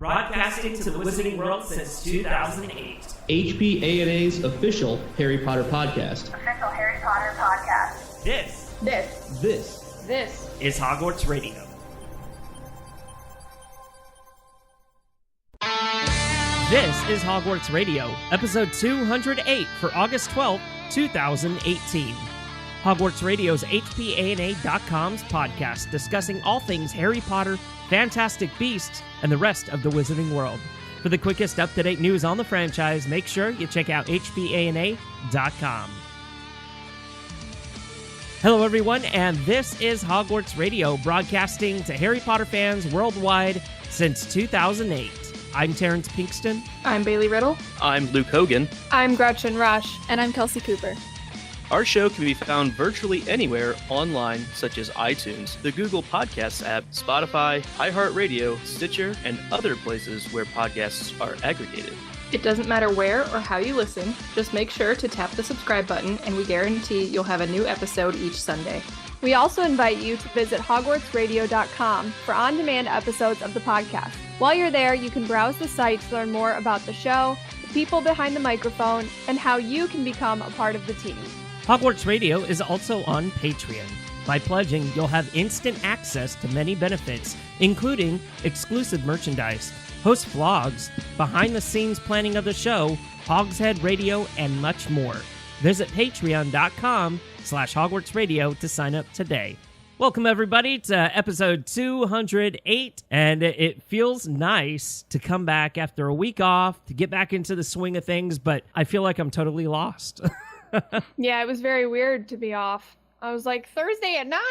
broadcasting to the Wizarding World since 2008. HPANA's official Harry Potter podcast. Official Harry Potter podcast. This is Hogwarts Radio. This is Hogwarts Radio, episode 208 for August 12th, 2018. Hogwarts Radio's HPANA.com's podcast discussing all things Harry Potter, Fantastic Beasts, and the rest of the Wizarding World. For the quickest up-to-date news on the franchise, make sure you check out HPANA.com. Hello, everyone, and this is Hogwarts Radio, broadcasting to Harry Potter fans worldwide since 2008. I'm Terrence Pinkston. I'm Bailey Riddle. I'm Luke Hogan. I'm Gretchen Rush. And I'm Kelsey Cooper. Our show can be found virtually anywhere online, such as iTunes, the Google Podcasts app, Spotify, iHeartRadio, Stitcher, and other places where podcasts are aggregated. It doesn't matter where or how you listen, just make sure to tap the subscribe button and we guarantee you'll have a new episode each Sunday. We also invite you to visit hogwartsradio.com for on-demand episodes of the podcast. While you're there, you can browse the site to learn more about the show, the people behind the microphone, and how you can become a part of the team. Hogwarts Radio is also on Patreon. By pledging, you'll have instant access to many benefits, including exclusive merchandise, host vlogs, behind-the-scenes planning of the show, Hogshead Radio, and much more. Visit patreon.com/Hogwarts Radio to sign up today. Welcome, everybody, to episode 208, and it feels nice to come back after a week off, to get back into the swing of things, but I feel like I'm totally lost. Yeah, it was very weird to be off. I was like, Thursday at 9?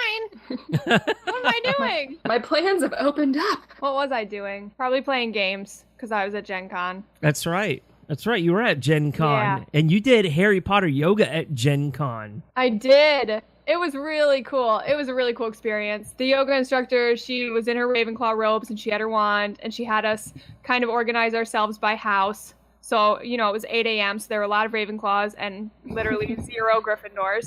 What am I doing? My plans have opened up. What was I doing? Probably playing games, because I was at Gen Con. That's right. You were at Gen Con, yeah. And you did Harry Potter yoga at Gen Con. I did. It was really cool. It was a really cool experience. The yoga instructor, she was in her Ravenclaw robes, and she had her wand, and she had us kind of organize ourselves by house. So, it was 8 a.m., so there were a lot of Ravenclaws and literally 0 Gryffindors,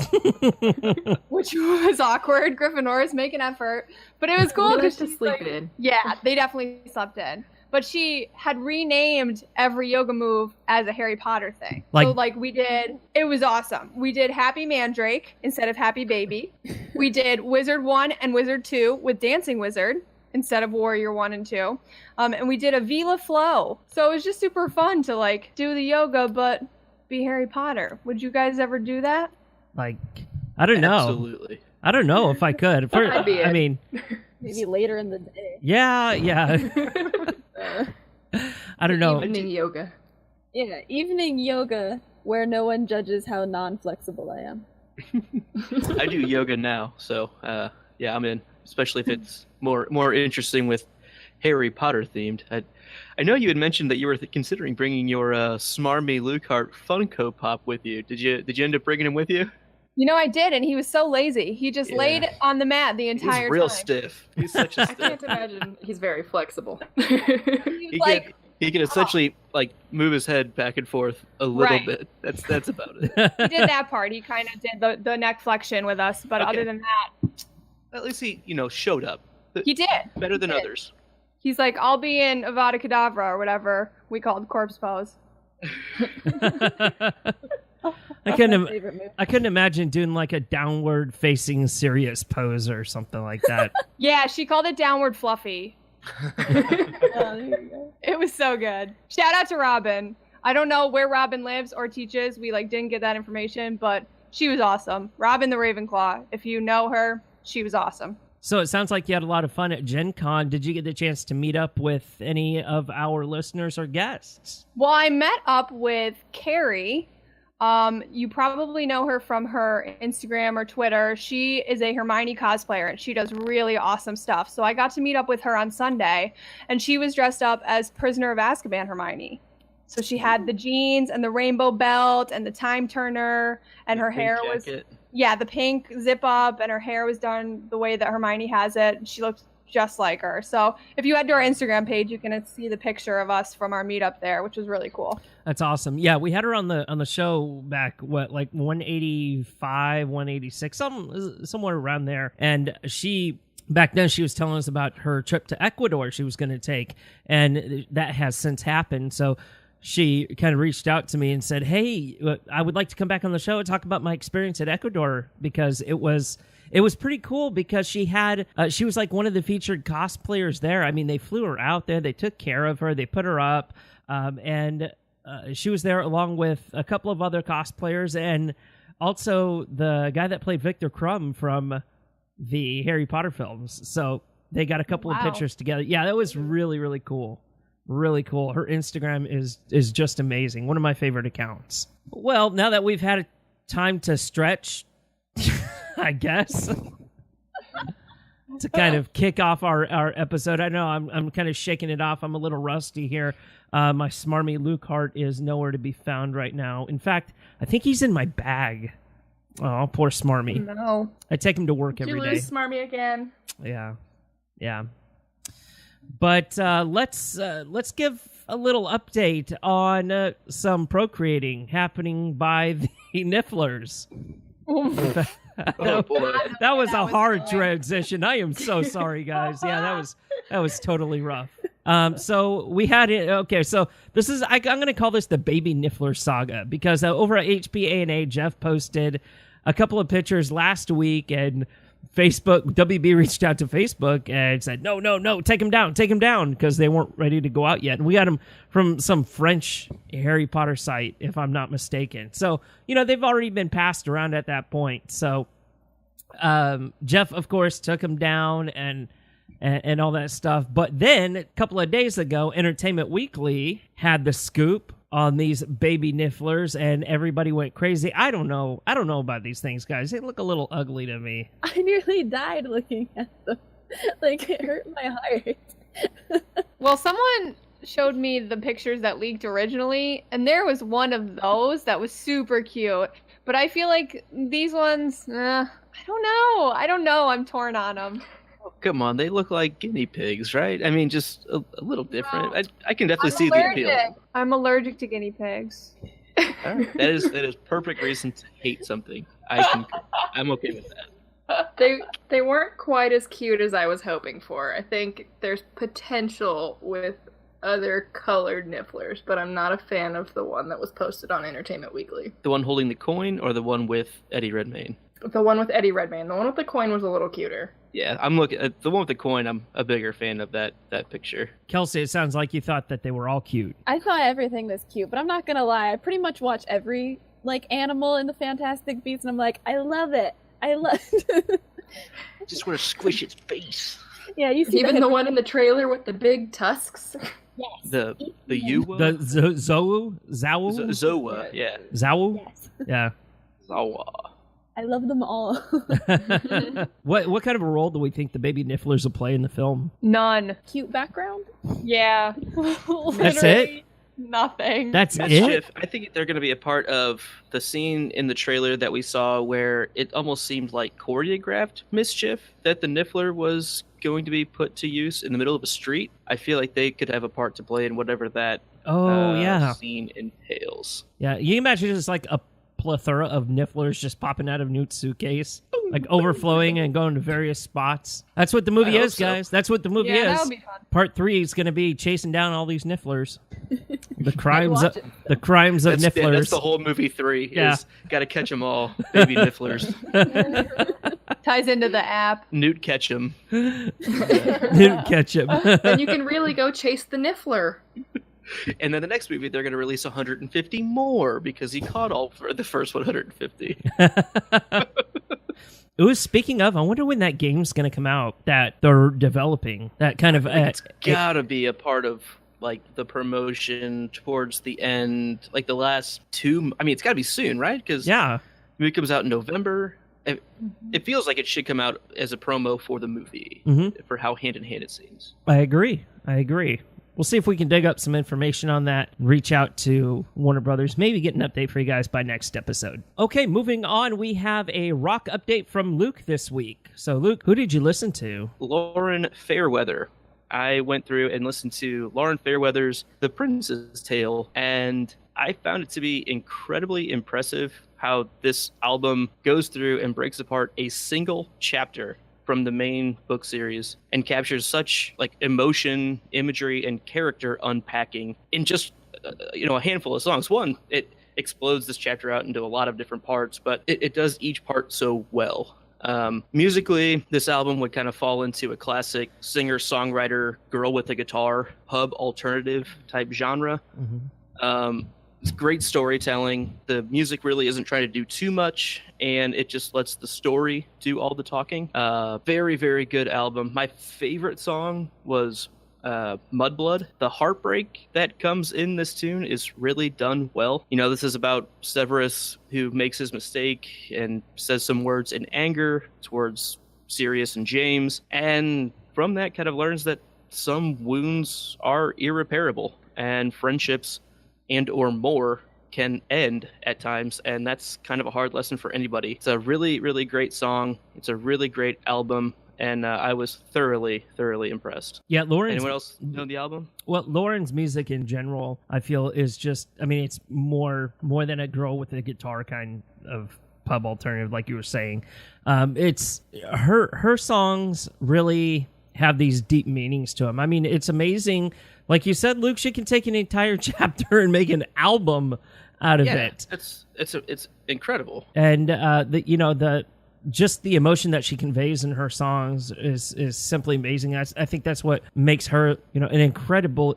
which was awkward. Gryffindors make an effort. But it was cool because to sleep in. Yeah, they definitely slept in. But she had renamed every yoga move as a Harry Potter thing. It was awesome. We did Happy Mandrake instead of Happy Baby. We did Wizard 1 and Wizard 2 with Dancing Wizard instead of Warrior 1 and 2. And we did a Veela flow. So it was just super fun to do the yoga, but be Harry Potter. Would you guys ever do that? I don't know. Absolutely. I don't know if I could. Maybe later in the day. Yeah. I don't know. Evening yoga. Yeah, evening yoga where no one judges how non-flexible I am. I do yoga now, so yeah, I'm in. Especially if it's more interesting with Harry Potter themed. I know you had mentioned that you were considering bringing your Smarmy Lockhart Funko Pop with you. Did you end up bringing him with you? I did, and he was so lazy. He just laid on the mat the entire time. He's real stiff. He's such a stiff. I can't imagine he's very flexible. He can essentially move his head back and forth a little bit. That's about it. He did that part. He kind of did the neck flexion with us, but other than that, at least he showed up. He did better than others. He's like, I'll be in Avada Kedavra or whatever we called corpse pose. I couldn't imagine doing a downward facing Sirius pose or something like that. Yeah, she called it downward fluffy. There you go. It was so good. Shout out to Robin. I don't know where Robin lives or teaches. We didn't get that information, but she was awesome. Robin the Ravenclaw. If you know her, she was awesome. So it sounds like you had a lot of fun at Gen Con. Did you get the chance to meet up with any of our listeners or guests? Well, I met up with Carrie. You probably know her from her Instagram or Twitter. She is a Hermione cosplayer, and she does really awesome stuff. So I got to meet up with her on Sunday, and she was dressed up as Prisoner of Azkaban Hermione. So she had the jeans and the rainbow belt and the time turner, and her hair was... Yeah, the pink zip up, and her hair was done the way that Hermione has it. She looked just like her. So if you head to our Instagram page, you can see the picture of us from our meetup there, which was really cool. That's awesome. Yeah, we had her on the show back 185, 186, somewhere around there, and she back then she was telling us about her trip to Ecuador she was going to take, and that has since happened. So she kind of reached out to me and said, hey, I would like to come back on the show and talk about my experience at Ecuador, because it was pretty cool, because she was like one of the featured cosplayers there. I mean, they flew her out there, they took care of her, they put her up, and she was there along with a couple of other cosplayers, and also the guy that played Victor Crumb from the Harry Potter films. So they got a couple of pictures together. Yeah, that was really, really cool. Really cool. Her Instagram is just amazing. One of my favorite accounts. Well, now that we've had time to stretch, I guess, to kind of kick off our episode. I know I'm kind of shaking it off. I'm a little rusty here. My smarmy Luke Hart is nowhere to be found right now. In fact, I think he's in my bag. Oh, poor Smarmy. No. I take him to work every day. You lose Smarmy again. Yeah. But let's give a little update on some procreating happening by the Nifflers. That was a hard transition. I am so sorry, guys. Yeah, that was totally rough. So we had it. Okay, so this is I'm going to call this the Baby Niffler saga, because over at HPA&A, Jeff posted a couple of pictures last week, and WB reached out to Facebook and said, no, take him down, because they weren't ready to go out yet. And we got him from some French Harry Potter site, if I'm not mistaken. So, they've already been passed around at that point. So Jeff, of course, took him down and all that stuff. But then a couple of days ago, Entertainment Weekly had the scoop on these baby Nifflers, and everybody went crazy. I don't know about these things, guys. They look a little ugly to me. I nearly died looking at them. Like, it hurt my heart. Well, someone showed me the pictures that leaked originally, and there was one of those that was super cute. But I feel like these ones, I don't know. I'm torn on them. Oh, come on, they look like guinea pigs, right? I mean, just a little different. Well, I can definitely see the appeal. I'm allergic to guinea pigs. Right. That is perfect reason to hate something. I'm okay with that. They weren't quite as cute as I was hoping for. I think there's potential with other colored Nifflers, but I'm not a fan of the one that was posted on Entertainment Weekly. The one holding the coin, or the one with Eddie Redmayne? The one with Eddie Redmayne. The one with the coin was a little cuter. Yeah, I'm looking at the one with the coin. I'm a bigger fan of that picture. Kelsey, it sounds like you thought that they were all cute. I thought everything was cute, but I'm not gonna lie. I pretty much watch every animal in the Fantastic Beasts, and I'm like, I love it. Just want to squish its face. Yeah, you see even the one in the trailer with the big tusks. Yes. The Yuwa? The Zoa, yeah. Zoa? Yes. Yeah. Zoa. I love them all. What kind of a role do we think the baby Nifflers will play in the film? None. Cute background? Yeah. That's it? Nothing. That's Mischief. it? I think they're going to be a part of the scene in the trailer that we saw where it almost seemed like choreographed mischief that the Niffler was going to be put to use in the middle of a street. I feel like they could have a part to play in whatever that scene entails. Yeah, you imagine just like a plethora of Nifflers just popping out of Newt's suitcase, like overflowing and going to various spots. That's what the movie is, guys. That's what the movie is. That would be fun. Part 3 is going to be chasing down all these Nifflers. The crimes of Nifflers. Yeah, that's the whole movie 3. Yeah. Got to catch them all, baby Nifflers. Ties into the app. Newt Ketchum. Newt Ketchum. Then you can really go chase the Niffler. And then the next movie, they're going to release 150 more because he caught all for the first 150. Ooh, speaking of, I wonder when that game's going to come out that they're developing. That kind of... it's got to be a part of like the promotion towards the end, like the last 2... I mean, it's got to be soon, right? Because yeah, the movie comes out in November. It feels like it should come out as a promo for the movie, for how hand-in-hand it seems. I agree. We'll see if we can dig up some information on that, reach out to Warner Brothers, maybe get an update for you guys by next episode. Okay, moving on, we have a rock update from Luke this week. So, Luke, who did you listen to? Lauren Fairweather. I went through and listened to Lauren Fairweather's The Prince's Tale, and I found it to be incredibly impressive how this album goes through and breaks apart a single chapter from the main book series and captures such like emotion, imagery, and character unpacking in just a handful of songs. One, it explodes this chapter out into a lot of different parts, but it does each part so well. Musically, this album would kind of fall into a classic singer-songwriter, girl with a guitar, pub alternative type genre. It's great storytelling. The music really isn't trying to do too much, and it just lets the story do all the talking. Very, very good album. My favorite song was Mudblood. The heartbreak that comes in this tune is really done well. This is about Severus who makes his mistake and says some words in anger towards Sirius and James, and from that kind of learns that some wounds are irreparable and friendships and or more can end at times, and that's kind of a hard lesson for anybody. It's a really, really great song. It's a really great album. And I was thoroughly impressed. Yeah, Lauren's... Anyone else know the album? Well, Lauren's music in general, I feel, is just... I mean, it's more than a girl with a guitar kind of pub alternative, like you were saying. It's... Her songs really have these deep meanings to them. I mean, it's amazing. Like you said, Luke, she can take an entire chapter and make an album out of it. It's incredible. And, just the emotion that she conveys in her songs is simply amazing. I think that's what makes her, an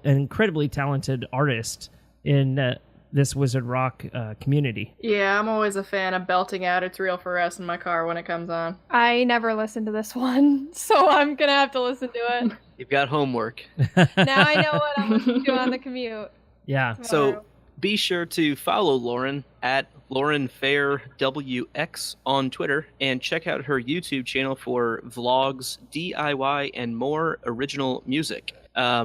incredibly talented artist in this Wizard Rock community. Yeah, I'm always a fan of belting out "It's Real for Us" in my car when it comes on. I never listened to this one, so I'm gonna have to listen to it. You've got homework. Now I know what I'm listening to on the commute. Yeah. So be sure to follow Lauren at LaurenFairWX on Twitter and check out her YouTube channel for vlogs, DIY, and more original music.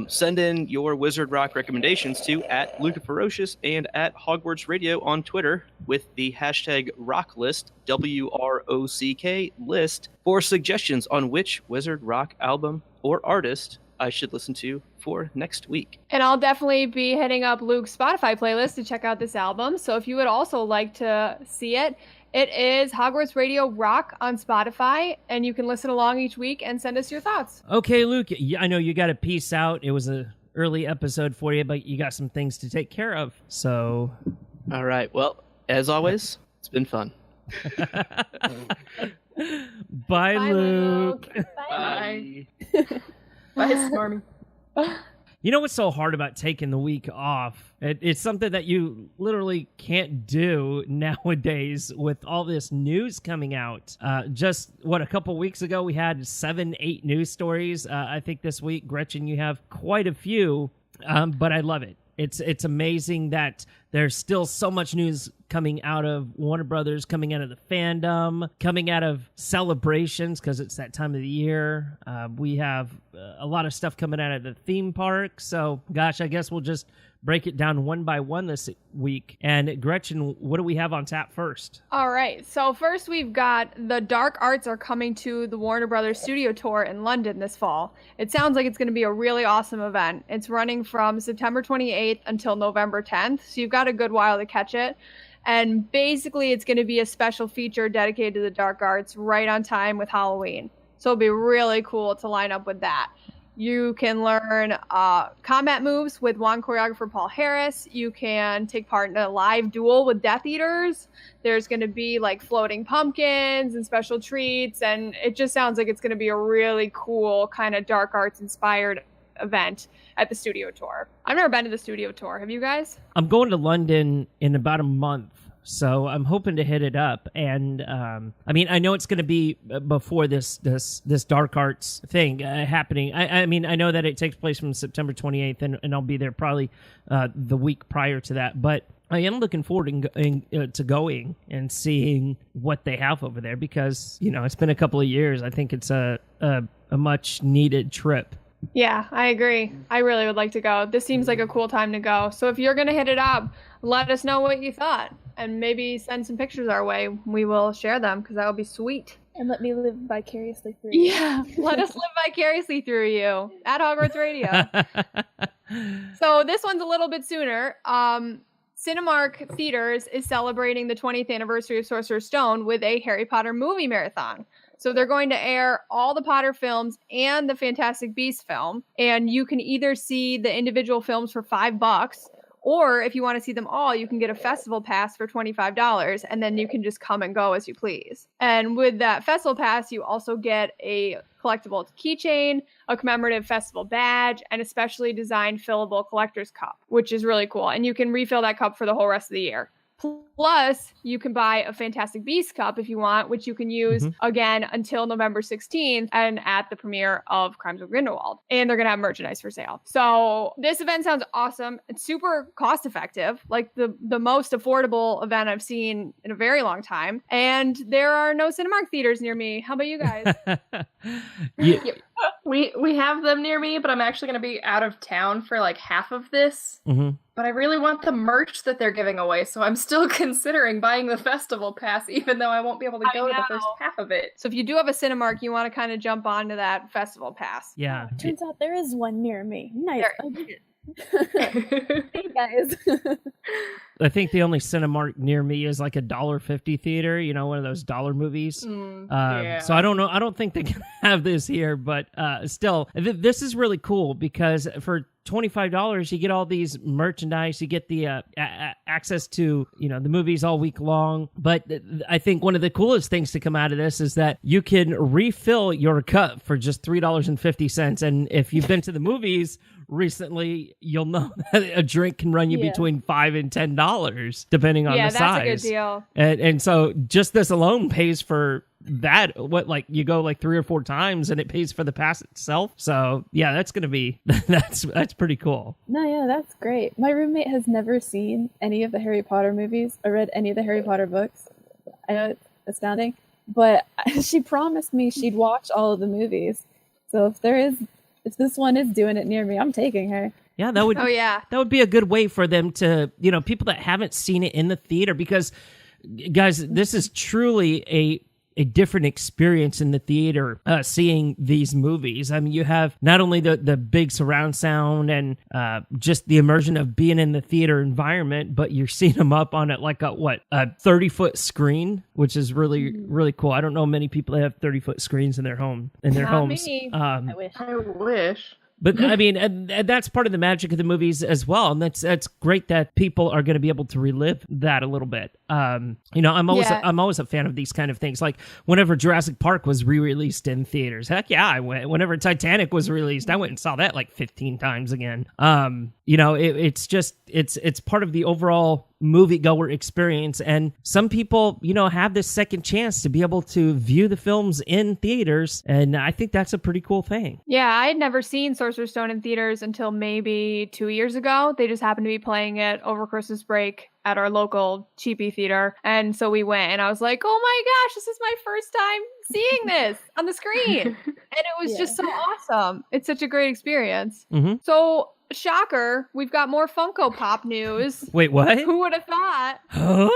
Send in your Wizard Rock recommendations to at LucaFerocious and at Hogwarts Radio on Twitter with the hashtag RockList, WROCK list, for suggestions on which Wizard Rock album or artist I should listen to for next week. And I'll definitely be hitting up Luke's Spotify playlist to check out this album. So if you would also like to see it, it is Hogwarts Radio Rock on Spotify, and you can listen along each week and send us your thoughts. Okay, Luke, I know you got to peace out. It was an early episode for you, but you got some things to take care of. So, all right. Well, as always, it's been fun. Bye, Luke. Bye. Bye, Smarmy. You know what's so hard about taking the week off? It's something that you literally can't do nowadays with all this news coming out. Just, a couple weeks ago, we had 7-8 news stories. I think this week, Gretchen, you have quite a few, but I love it. It's amazing that there's still so much news coming out of Warner Brothers, coming out of the fandom, coming out of celebrations because it's that time of the year. We have a lot of stuff coming out of the theme park. So, gosh, I guess we'll just break it down one by one this week. And Gretchen, what do we have on tap first? All right. So first we've got the Dark Arts are coming to the Warner Brothers Studio Tour in London this fall. It sounds like it's going to be a really awesome event. It's running from September 28th until November 10th. So you've got a good while to catch it. And basically it's going to be a special feature dedicated to the Dark Arts right on time with Halloween. So it'll be really cool to line up with that. You can learn combat moves with wand choreographer Paul Harris. You can take part in a live duel with Death Eaters. There's going to be like floating pumpkins and special treats. And it just sounds like it's going to be a really cool kind of dark arts inspired event at the studio tour. I've never been to the studio tour. Have you guys? I'm going to London in about a month. So I'm hoping to hit it up, and I know it's going to be before this Dark Arts thing happening. I know that it takes place from September 28th, and I'll be there probably the week prior to that. But I am looking forward to going and seeing what they have over there because it's been a couple of years. I think it's a much needed trip. Yeah, I agree. I really would like to go. This seems like a cool time to go. So if you're going to hit it up, let us know what you thought and maybe send some pictures our way. We will share them because that would be sweet. And let me live vicariously through you. Yeah, let us live vicariously through you at Hogwarts Radio. So this one's a little bit sooner. Cinemark Theaters is celebrating the 20th anniversary of Sorcerer's Stone with a Harry Potter movie marathon. So they're going to air all the Potter films and the Fantastic Beasts film. And you can either see the individual films for $5, or if you want to see them all, you can get a festival pass for $25, and then you can just come and go as you please. And with that festival pass, you also get a collectible keychain, a commemorative festival badge, and a specially designed fillable collector's cup, which is really cool. And you can refill that cup for the whole rest of the year. Plus, you can buy a Fantastic Beasts cup if you want, which you can use again until November 16th and at the premiere of Crimes of Grindelwald. And they're going to have merchandise for sale. So this event sounds awesome. It's super cost effective, like the most affordable event I've seen in a very long time. And there are no Cinemark theaters near me. How about you guys? We have them near me, but I'm actually going to be out of town for like half of this. But I really want the merch that they're giving away, so I'm still considering buying the festival pass, even though I won't be able to go to the first half of it. So if you do have a Cinemark, you want to kind of jump onto that festival pass. Yeah. Turns out there is one near me. Nice. Hey guys. I think the only Cinemark near me is like a $1.50 theater, you know, one of those dollar movies. So I don't know. I don't think they can have this here, but still, this is really cool because for $25, you get all these merchandise, you get the access to, you know, the movies all week long. But I think one of the coolest things to come out of this is that you can refill your cup for just $3.50. And if you've been to the movies recently, you'll know that a drink can run you between $5 and $10 depending on the size. Yeah, that's a good deal. And so just this alone pays for that. What, like you go like 3 or 4 times and it pays for the pass itself. So yeah, that's gonna be that's pretty cool. No, yeah, that's great. My roommate has never seen any of the Harry Potter movies or read any of the Harry Potter books. I know it's astounding, but she promised me she'd watch all of the movies. So if this one is doing it near me, I'm taking her. Yeah, that would. That would be a good way for them to, you know, people that haven't seen it in the theater, because, guys, this is truly a different experience in the theater, seeing these movies. I mean, you have not only the big surround sound and just the immersion of being in the theater environment, but you're seeing them up on it like a 30-foot screen, which is really, really cool. I don't know many people that have 30-foot screens in their homes. Me. I wish. But I mean, and that's part of the magic of the movies as well, and that's great that people are going to be able to relive that a little bit. You know, I'm always a fan of these kind of things. Like whenever Jurassic Park was re-released in theaters, heck yeah, I went. Whenever Titanic was released, I went and saw that like 15 times again. You know, it's part of the overall moviegoer experience, and some people, you know, have this second chance to be able to view the films in theaters, and I think that's a pretty cool thing. Yeah, I had never seen Sorcerer's Stone in theaters until maybe 2 years ago. They just happened to be playing it over Christmas break at our local cheapy theater, and so we went, and I was like, oh my gosh, this is my first time seeing this on the screen, and it was just so awesome. It's such a great experience. So shocker, we've got more Funko Pop news. Wait, what? Who would have thought? Huh?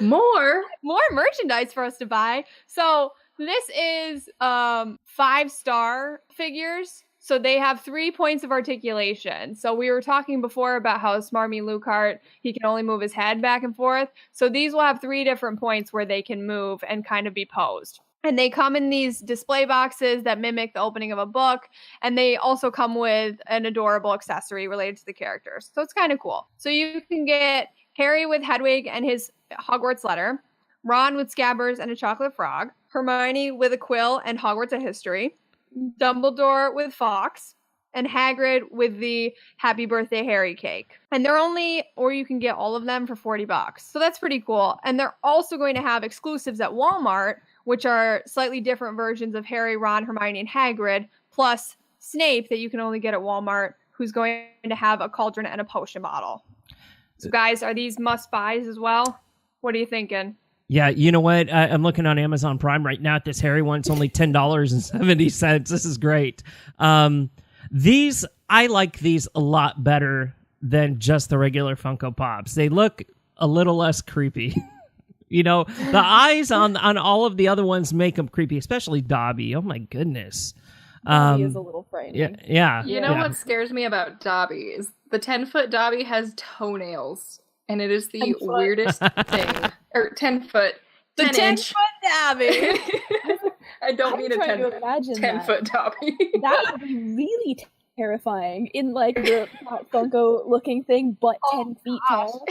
More merchandise for us to buy. So this is 5-star figures. So they have 3 points of articulation. So we were talking before about how Smarmy Lucart, he can only move his head back and forth. So these will have 3 different points where they can move and kind of be posed. And they come in these display boxes that mimic the opening of a book. And they also come with an adorable accessory related to the characters. So it's kind of cool. So you can get Harry with Hedwig and his Hogwarts letter, Ron with Scabbers and a chocolate frog, Hermione with a quill and Hogwarts a history, Dumbledore with Fox, and Hagrid with the Happy Birthday Harry cake. And they're only, or you can get all of them for $40. So that's pretty cool. And they're also going to have exclusives at Walmart, which are slightly different versions of Harry, Ron, Hermione, and Hagrid, plus Snape that you can only get at Walmart, who's going to have a cauldron and a potion bottle. So guys, are these must-buys as well? What are you thinking? Yeah, you know what? I'm looking on Amazon Prime right now at this Harry one. It's only $10.70. This is great. I like these a lot better than just the regular Funko Pops. They look a little less creepy. You know, the eyes on all of the other ones make them creepy, especially Dobby. Oh my goodness. Dobby is a little frightening. Yeah. You know what scares me about Dobby is the 10-foot Dobby has toenails, and it is the weirdest thing. Or 10-foot. The 10-foot Dobby. I don't need a trying to imagine 10-foot Dobby. That would be really terrifying in like the Funko looking thing, but 10 feet tall.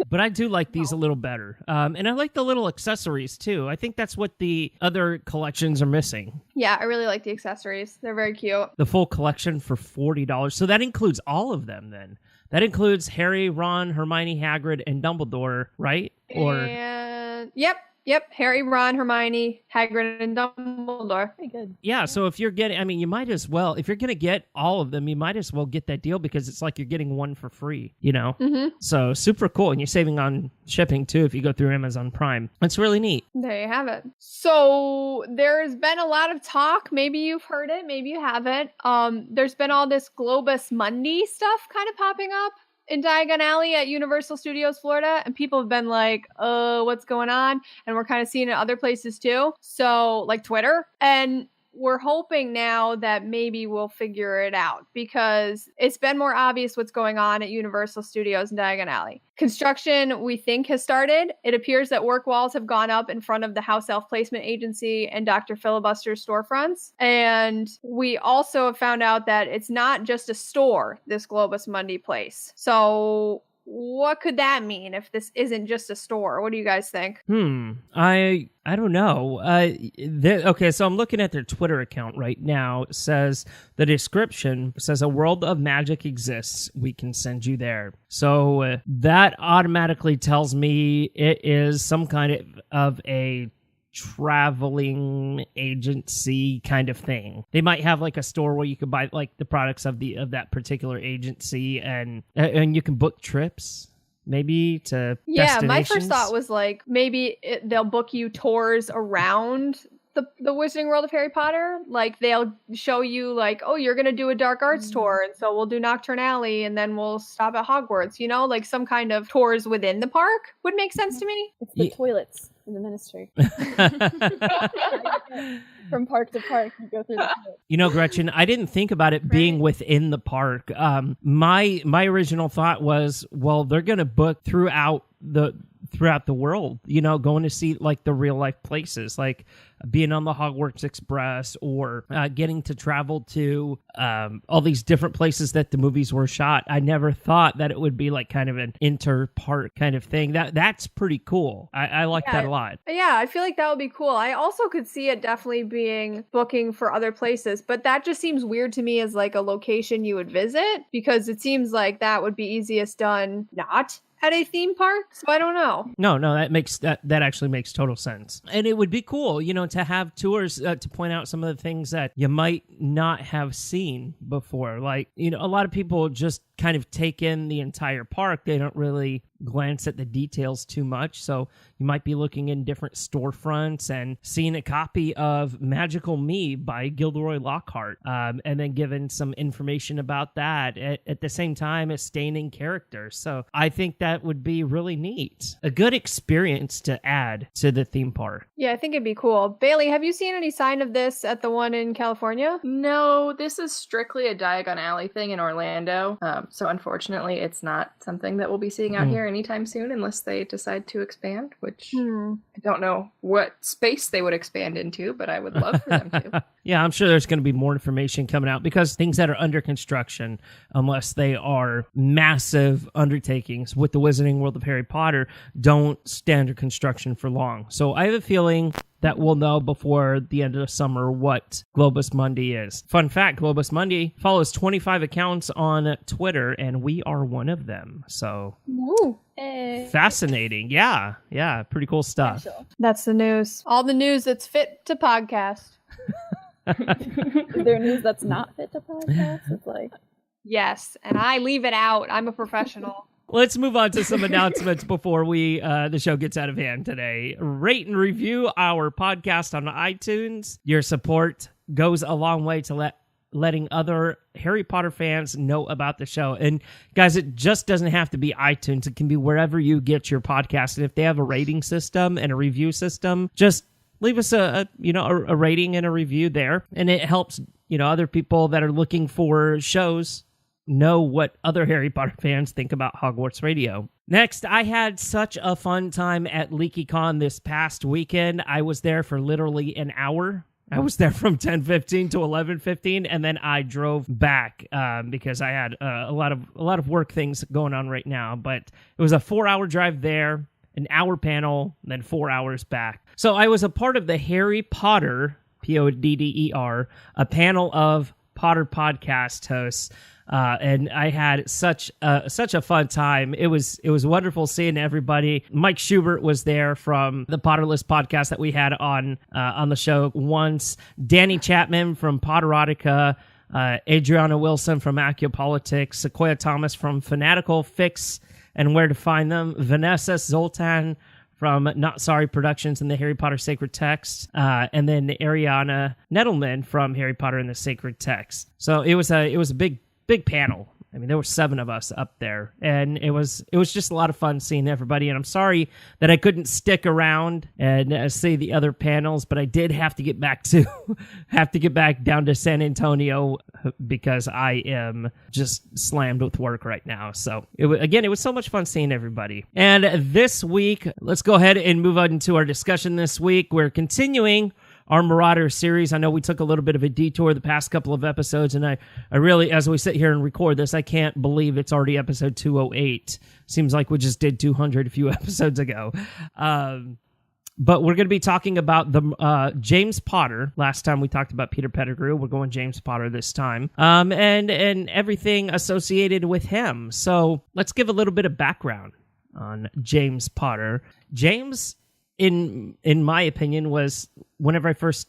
But I do like these a little better. And I like the little accessories too. I think that's what the other collections are missing. Yeah, I really like the accessories. They're very cute. The full collection for $40. So that includes all of them then. That includes Harry, Ron, Hermione, Hagrid, and Dumbledore, right? And Yep, Harry, Ron, Hermione, Hagrid, and Dumbledore. Pretty good. Yeah, so if you're getting, I mean, you might as well, if you're going to get all of them, you might as well get that deal because it's like you're getting one for free, you know? Mm-hmm. So super cool. And you're saving on shipping too if you go through Amazon Prime. It's really neat. There you have it. So there's been a lot of talk. Maybe you've heard it, maybe you haven't. There's been all this Globus Mundi stuff kind of popping up in Diagon Alley at Universal Studios Florida, and people have been like, what's going on? And we're kind of seeing it other places too. So like Twitter. And we're hoping now that maybe we'll figure it out because it's been more obvious what's going on at Universal Studios in Diagon Alley. Construction, we think, has started. It appears that work walls have gone up in front of the House Elf Placement Agency and Dr. Filibuster's storefronts. And we also have found out that it's not just a store, this Globus Mundi place. So what could that mean if this isn't just a store? What do you guys think? I don't know. Okay, so I'm looking at their Twitter account right now. It says the description says a world of magic exists. We can send you there. So that automatically tells me it is some kind of a traveling agency kind of thing. They might have like a store where you could buy like the products of that particular agency and you can book trips maybe to destinations. My first thought was like maybe they'll book you tours around the Wizarding World of Harry Potter. Like they'll show you like, oh, you're gonna do a dark arts tour, and so we'll do Nocturne Alley and then we'll stop at Hogwarts, you know, like some kind of tours within the park would make sense to me. It's the toilets in the Ministry. From park to park, you go through the toilet. You know, Gretchen, I didn't think about it being within the park. My original thought was, well, they're gonna book throughout the world, you know, going to see like the real life places, like being on the Hogwarts Express or getting to travel to all these different places that the movies were shot. I never thought that it would be like kind of an inter-park kind of thing. That's pretty cool. I like that a lot. Yeah, I feel like that would be cool. I also could see it definitely being booking for other places, but that just seems weird to me as like a location you would visit because it seems like that would be easiest done not at a theme park, so I don't know. No, that actually makes total sense. And it would be cool, you know, to have tours to point out some of the things that you might not have seen before. Like, you know, a lot of people just kind of take in the entire park. They don't really glance at the details too much. So you might be looking in different storefronts and seeing a copy of Magical Me by Gilderoy Lockhart, and then given some information about that at the same time as staying in character. So I think that would be really neat. A good experience to add to the theme park. Yeah, I think it'd be cool. Bailey, have you seen any sign of this at the one in California? No, this is strictly a Diagon Alley thing in Orlando. So unfortunately, it's not something that we'll be seeing out here anytime soon unless they decide to expand, which I don't know what space they would expand into, but I would love for them to. Yeah, I'm sure there's going to be more information coming out because things that are under construction, unless they are massive undertakings with the Wizarding World of Harry Potter, don't stay under construction for long. So I have a feeling that we'll know before the end of the summer what Globus Mundi is. Fun fact, Globus Mundi follows 25 accounts on Twitter, and we are one of them. So fascinating. Yeah, pretty cool stuff. That's the news. All the news that's fit to podcast. Is there news that's not fit to podcast? It's like... Yes, and I leave it out. I'm a professional. Let's move on to some announcements before the show gets out of hand today. Rate and review our podcast on iTunes. Your support goes a long way to letting other Harry Potter fans know about the show. And guys, it just doesn't have to be iTunes. It can be wherever you get your podcast. And if they have a rating system and a review system, just leave us a rating and a review there. And it helps, other people that are looking for shows know what other Harry Potter fans think about Hogwarts Radio. Next, I had such a fun time at LeakyCon this past weekend. I was there for literally an hour. I was there from 10:15 to 11:15, and then I drove back because I had a lot of work things going on right now. But it was a 4-hour drive there, an hour panel, then 4 hours back. So I was a part of the Harry Potter, Podder, a panel of Potter podcast hosts. And I had such a fun time. It was wonderful seeing everybody. Mike Schubert was there from the Potterless podcast that we had on the show once. Danny Chapman from Potterotica, Adriana Wilson from Accupolitics, Sequoia Thomas from Fanatical Fix and Where to Find Them, Vanessa Zoltan from Not Sorry Productions and the Harry Potter Sacred Text, and then Ariana Nettleman from Harry Potter and the Sacred Text. So it was a big panel. I mean, there were 7 of us up there, and it was just a lot of fun seeing everybody. And I'm sorry that I couldn't stick around and see the other panels, but I did have to get back down to San Antonio because I am just slammed with work right now. So it was so much fun seeing everybody. And this week, let's go ahead and move on to our discussion this week. We're continuing our Marauder series. I know we took a little bit of a detour the past couple of episodes, and I really, as we sit here and record this, I can't believe it's already episode 208. Seems like we just did 200 a few episodes ago. But we're going to be talking about the James Potter. Last time we talked about Peter Pettigrew. We're going James Potter this time. And everything associated with him. So let's give a little bit of background on James Potter. James, in my opinion, was, whenever I first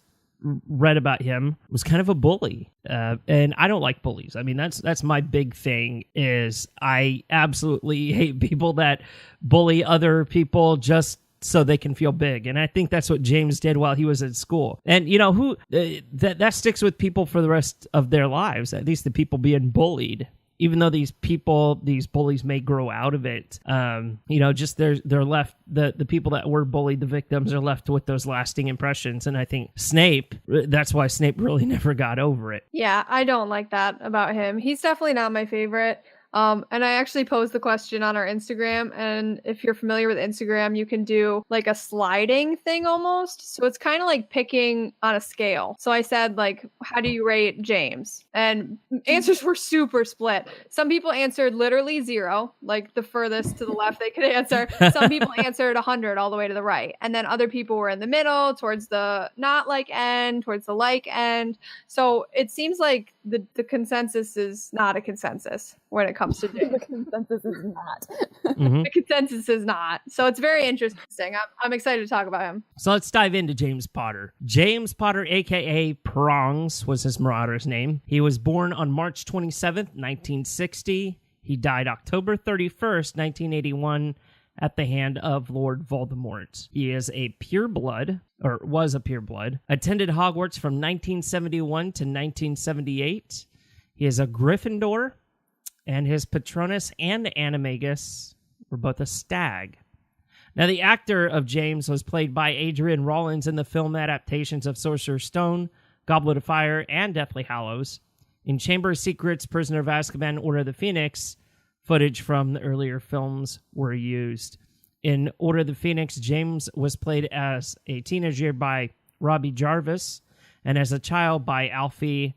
read about him, was kind of a bully. And I don't like bullies. I mean, that's my big thing, is I absolutely hate people that bully other people just so they can feel big. And I think that's what James did while he was at school. And, you know, that sticks with people for the rest of their lives, at least the people being bullied. Even though these bullies may grow out of it, just they're left, the people that were bullied, the victims, are left with those lasting impressions. And I think that's why Snape really never got over it. Yeah, I don't like that about him. He's definitely not my favorite. And I actually posed the question on our Instagram, and if you're familiar with Instagram, you can do like a sliding thing almost. So it's kind of like picking on a scale. So I said, like, how do you rate James? And answers were super split. Some people answered literally 0, like the furthest to the left they could answer. Some people answered 100 all the way to the right. And then other people were in the middle, towards the not like end, towards the like end. So it seems like the consensus is not a consensus when it comes to James. The consensus is not. The consensus is not. So it's very interesting. I'm excited to talk about him. So let's dive into James Potter. James Potter, a.k.a. Prongs, was his marauder's name. He was born on March 27th, 1960. He died October 31st, 1981, at the hand of Lord Voldemort. He is a pureblood, or was a pureblood, attended Hogwarts from 1971 to 1978. He is a Gryffindor, and his Patronus and Animagus were both a stag. Now, the actor of James was played by Adrian Rollins in the film adaptations of Sorcerer's Stone, Goblet of Fire, and Deathly Hallows. In Chamber of Secrets, Prisoner of Azkaban, Order of the Phoenix, footage from the earlier films were used. In Order of the Phoenix, James was played as a teenager by Robbie Jarvis, and as a child by Alfie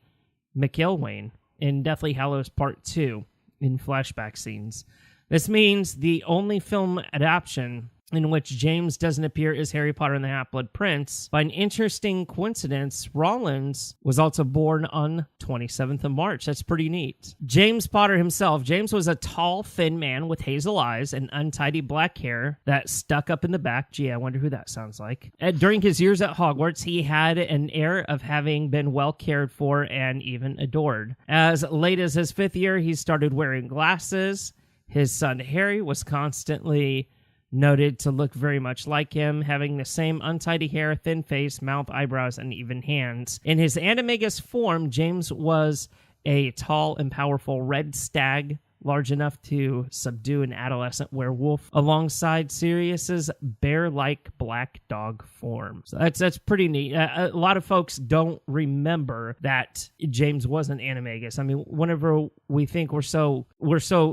McIlwain in Deathly Hallows Part 2 in flashback scenes. This means the only film adaptation in which James doesn't appear is Harry Potter and the Half-Blood Prince. By an interesting coincidence, Rollins was also born on 27th of March. That's pretty neat. James Potter himself. James was a tall, thin man with hazel eyes and untidy black hair that stuck up in the back. Gee, I wonder who that sounds like. During his years at Hogwarts, he had an air of having been well cared for and even adored. As late as his 5th year, he started wearing glasses. His son Harry was constantly noted to look very much like him, having the same untidy hair, thin face, mouth, eyebrows, and even hands. In his Animagus form, James was a tall and powerful red stag large enough to subdue an adolescent werewolf alongside Sirius's bear-like black dog form. So that's pretty neat. A lot of folks don't remember that James was an animagus. I mean, whenever we think we're so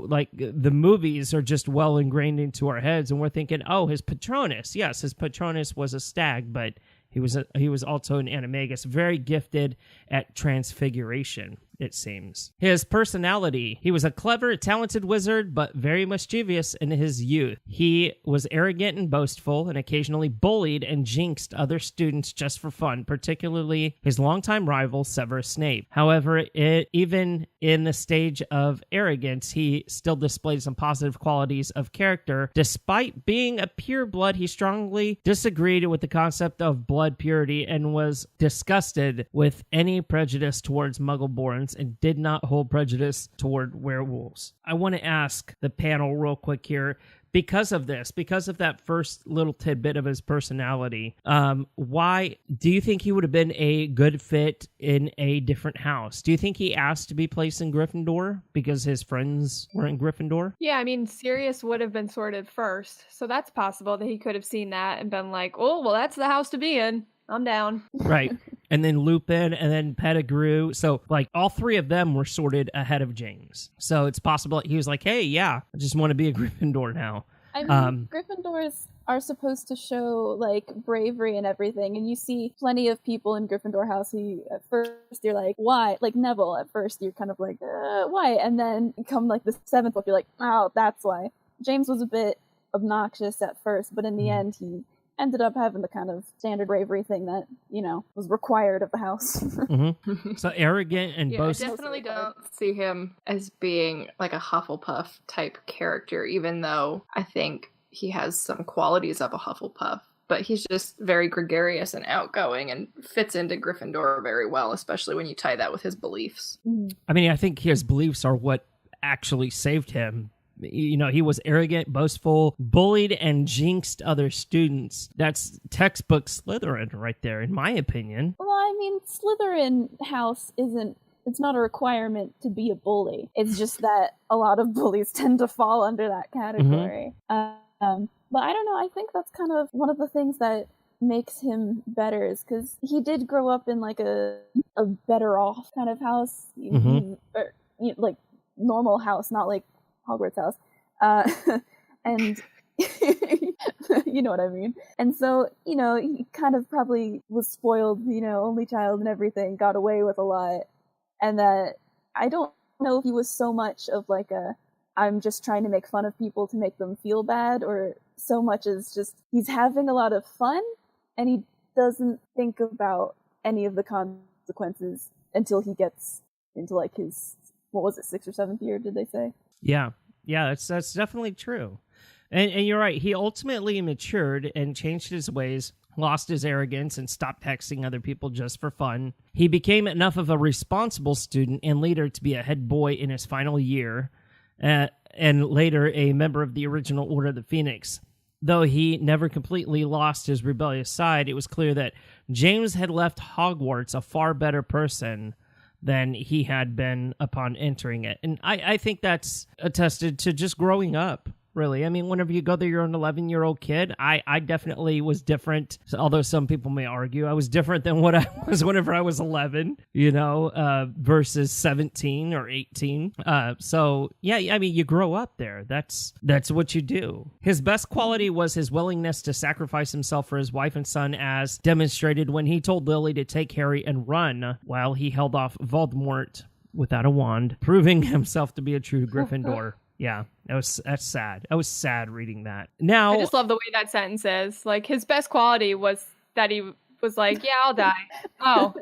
like the movies are just well ingrained into our heads, and we're thinking, oh, his Patronus. Yes, his Patronus was a stag, but he was also an animagus, very gifted at transfiguration, it seems. His personality: he was a clever, talented wizard, but very mischievous in his youth. He was arrogant and boastful, and occasionally bullied and jinxed other students just for fun, particularly his longtime rival, Severus Snape. However, even in the stage of arrogance, he still displayed some positive qualities of character. Despite being a pureblood, he strongly disagreed with the concept of blood purity and was disgusted with any prejudice towards Muggle-borns and did not hold prejudice toward werewolves. I want to ask the panel real quick here, because of that first little tidbit of his personality, why do you think he would have been a good fit in a different house? Do you think he asked to be placed in Gryffindor because his friends were in Gryffindor? Yeah, I mean, Sirius would have been sorted first, so that's possible that he could have seen that and been like, oh, well, that's the house to be in. I'm down. Right. And then Lupin, and then Pettigrew. So, like, all three of them were sorted ahead of James. So it's possible he was like, hey, yeah, I just want to be a Gryffindor now. I mean, Gryffindors are supposed to show, like, bravery and everything, and you see plenty of people in Gryffindor House who, at first, you're like, why? Like, Neville, at first, you're kind of like, why? And then come, like, the 7th book, you're like, oh, that's why. James was a bit obnoxious at first, but in the end, he ended up having the kind of standard bravery thing that, was required of the house. Mm-hmm. So arrogant and boastful. I definitely don't see him as being like a Hufflepuff type character, even though I think he has some qualities of a Hufflepuff. But he's just very gregarious and outgoing and fits into Gryffindor very well, especially when you tie that with his beliefs. I mean, I think his beliefs are what actually saved him. He was arrogant, boastful, bullied, and jinxed other students. That's textbook Slytherin right there, in my opinion. Well, I mean, Slytherin house it's not a requirement to be a bully. It's just that a lot of bullies tend to fall under that category. Mm-hmm. But I don't know, I think that's kind of one of the things that makes him better, is because he did grow up in like a better off kind of house. Mm-hmm. Like normal house, not like Hogwarts house, and you know what I mean. And so, he kind of probably was spoiled, only child and everything, got away with a lot, and that I don't know if he was so much of like I'm just trying to make fun of people to make them feel bad, or so much as just he's having a lot of fun, and he doesn't think about any of the consequences until he gets into like his, what was it, 6th or 7th year, did they say? Yeah, that's definitely true. And you're right. He ultimately matured and changed his ways, lost his arrogance, and stopped texting other people just for fun. He became enough of a responsible student and leader to be a head boy in his final year, and later a member of the original Order of the Phoenix. Though he never completely lost his rebellious side, it was clear that James had left Hogwarts a far better person than he had been upon entering it. And I think that's attested to just growing up, really. I mean, whenever you go there, you're an 11-year-old kid. I definitely was different, although some people may argue I was different than what I was whenever I was 11, versus 17 or 18. So, yeah, I mean, you grow up there. That's what you do. His best quality was his willingness to sacrifice himself for his wife and son, as demonstrated when he told Lily to take Harry and run while he held off Voldemort without a wand, proving himself to be a true Gryffindor. Yeah, that's sad. I was sad reading that. Now, I just love the way that sentence is. Like, his best quality was that he was like, yeah, I'll die. Oh,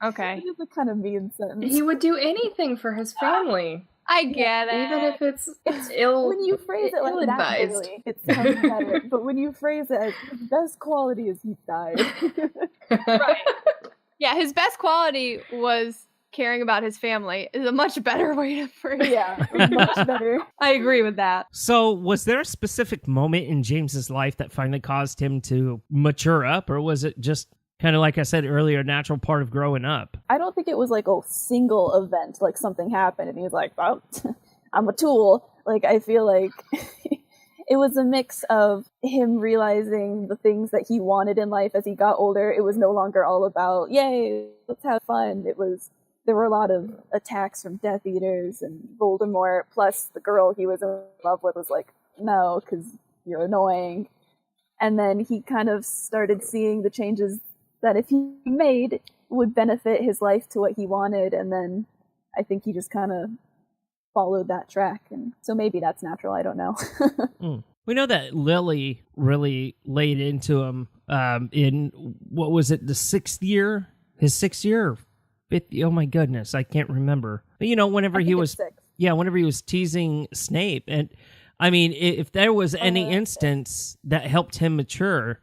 okay. It's a kind of mean sentence. He would do anything for his family. I get it. Even if it's ill. When you phrase it like that, really, it sounds better. But when you phrase it as his best quality is he died. Right. Yeah, his best quality was caring about his family is a much better way to phrase it. Yeah, much better. I agree with that. So, was there a specific moment in James's life that finally caused him to mature up, or was it just kind of, like I said earlier, a natural part of growing up? I don't think it was like a single event, like something happened and he was like, well, I'm a tool. Like, I feel like it was a mix of him realizing the things that he wanted in life as he got older. It was no longer all about, yay, let's have fun. There were a lot of attacks from Death Eaters and Voldemort, plus the girl he was in love with was like, no, because you're annoying. And then he kind of started seeing the changes that if he made would benefit his life to what he wanted, and then I think he just kind of followed that track, and so maybe that's natural, I don't know. We know that Lily really laid into him in, what was it, his 6th year or 5th? Oh my goodness, I can't remember. But whenever he was teasing Snape, and I mean, if there was any instance that helped him mature,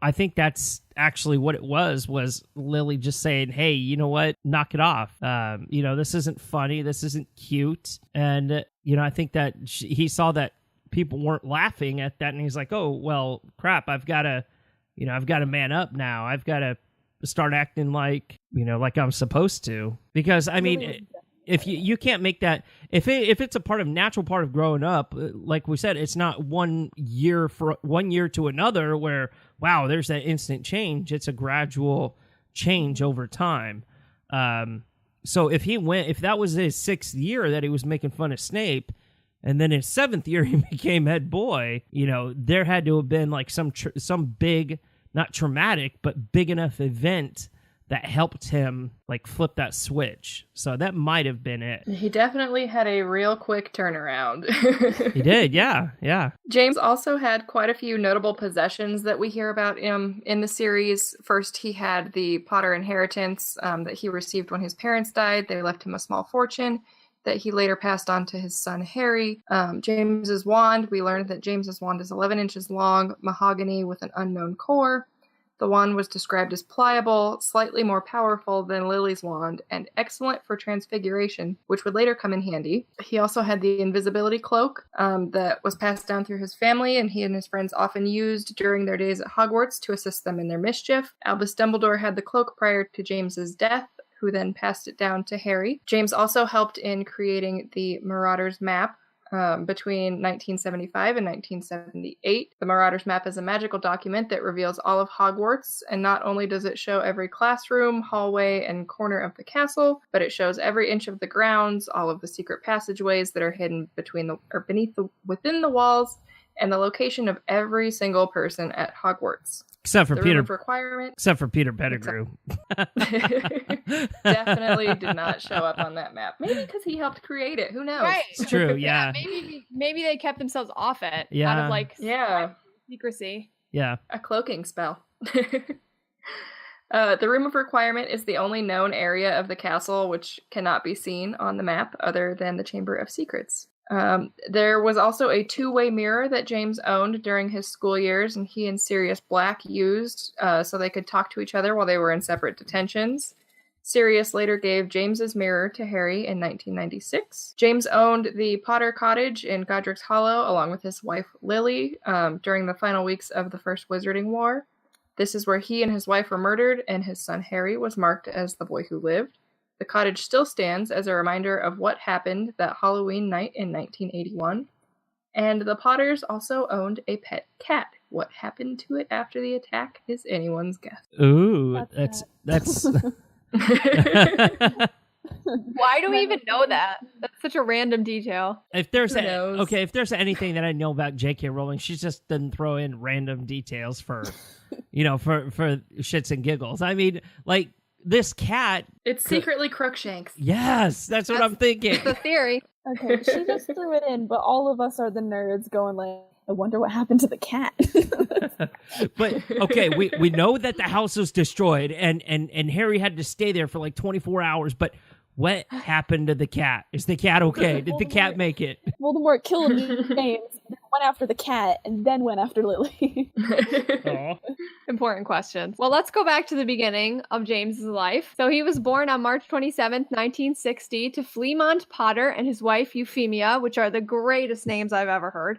I think that's actually what it was Lily just saying, hey, you know what, knock it off. This isn't funny, this isn't cute. And I think that he saw that people weren't laughing at that, and he's like, oh well, crap, I've got to man up now. I've got to start acting like I'm supposed to, because I mean, if you can't make that, if it's a natural part of growing up, like we said, it's not 1 year to another where, wow, there's that instant change. It's a gradual change over time. So if that was his 6th year that he was making fun of Snape, and then his 7th year he became head boy, there had to have been like some big, not traumatic, but big enough event that helped him like flip that switch. So that might have been it. He definitely had a real quick turnaround. He did, yeah. James also had quite a few notable possessions that we hear about in the series. First, he had the Potter inheritance that he received when his parents died. They left him a small fortune that he later passed on to his son Harry. James's wand, we learned that James's wand is 11 inches long, mahogany with an unknown core. The wand was described as pliable, slightly more powerful than Lily's wand, and excellent for transfiguration, which would later come in handy. He also had the invisibility cloak that was passed down through his family, and he and his friends often used during their days at Hogwarts to assist them in their mischief. Albus Dumbledore had the cloak prior to James's death, who then passed it down to Harry. James also helped in creating the Marauders map, between 1975 and 1978. The Marauders map is a magical document that reveals all of Hogwarts, and not only does it show every classroom, hallway, and corner of the castle, but it shows every inch of the grounds, all of the secret passageways that are hidden within the walls, and the location of every single person at Hogwarts. Except for Peter Pettigrew. Definitely did not show up on that map. Maybe because he helped create it. Who knows? Right. It's true, yeah. Maybe they kept themselves off it. Yeah. Out of secrecy. Yeah. A cloaking spell. The Room of Requirement is the only known area of the castle which cannot be seen on the map other than the Chamber of Secrets. There was also a two-way mirror that James owned during his school years, and he and Sirius Black used so they could talk to each other while they were in separate detentions. Sirius later gave James's mirror to Harry in 1996. James owned the Potter Cottage in Godric's Hollow along with his wife Lily during the final weeks of the First Wizarding War. This is where he and his wife were murdered, and his son Harry was marked as the boy who lived. The cottage still stands as a reminder of what happened that Halloween night in 1981. And the Potters also owned a pet cat. What happened to it after the attack is anyone's guess. Ooh, that's Why do we even know that? That's such a random detail. If there's anything that I know about J.K. Rowling, she just doesn't throw in random details for shits and giggles. I mean, like, this cat... It's secretly Crookshanks. Yes, that's what I'm thinking. The theory. Okay, she just threw it in, but all of us are the nerds going like, I wonder what happened to the cat. But, okay, we know that the house was destroyed, and Harry had to stay there for like 24 hours, but what happened to the cat? Is the cat okay? Did the cat make it? Voldemort killed James, went after the cat, and then went after Lily. Important questions. Well, let's go back to the beginning of James's life. So he was born on March 27th, 1960 to Fleamont Potter and his wife Euphemia, which are the greatest names I've ever heard.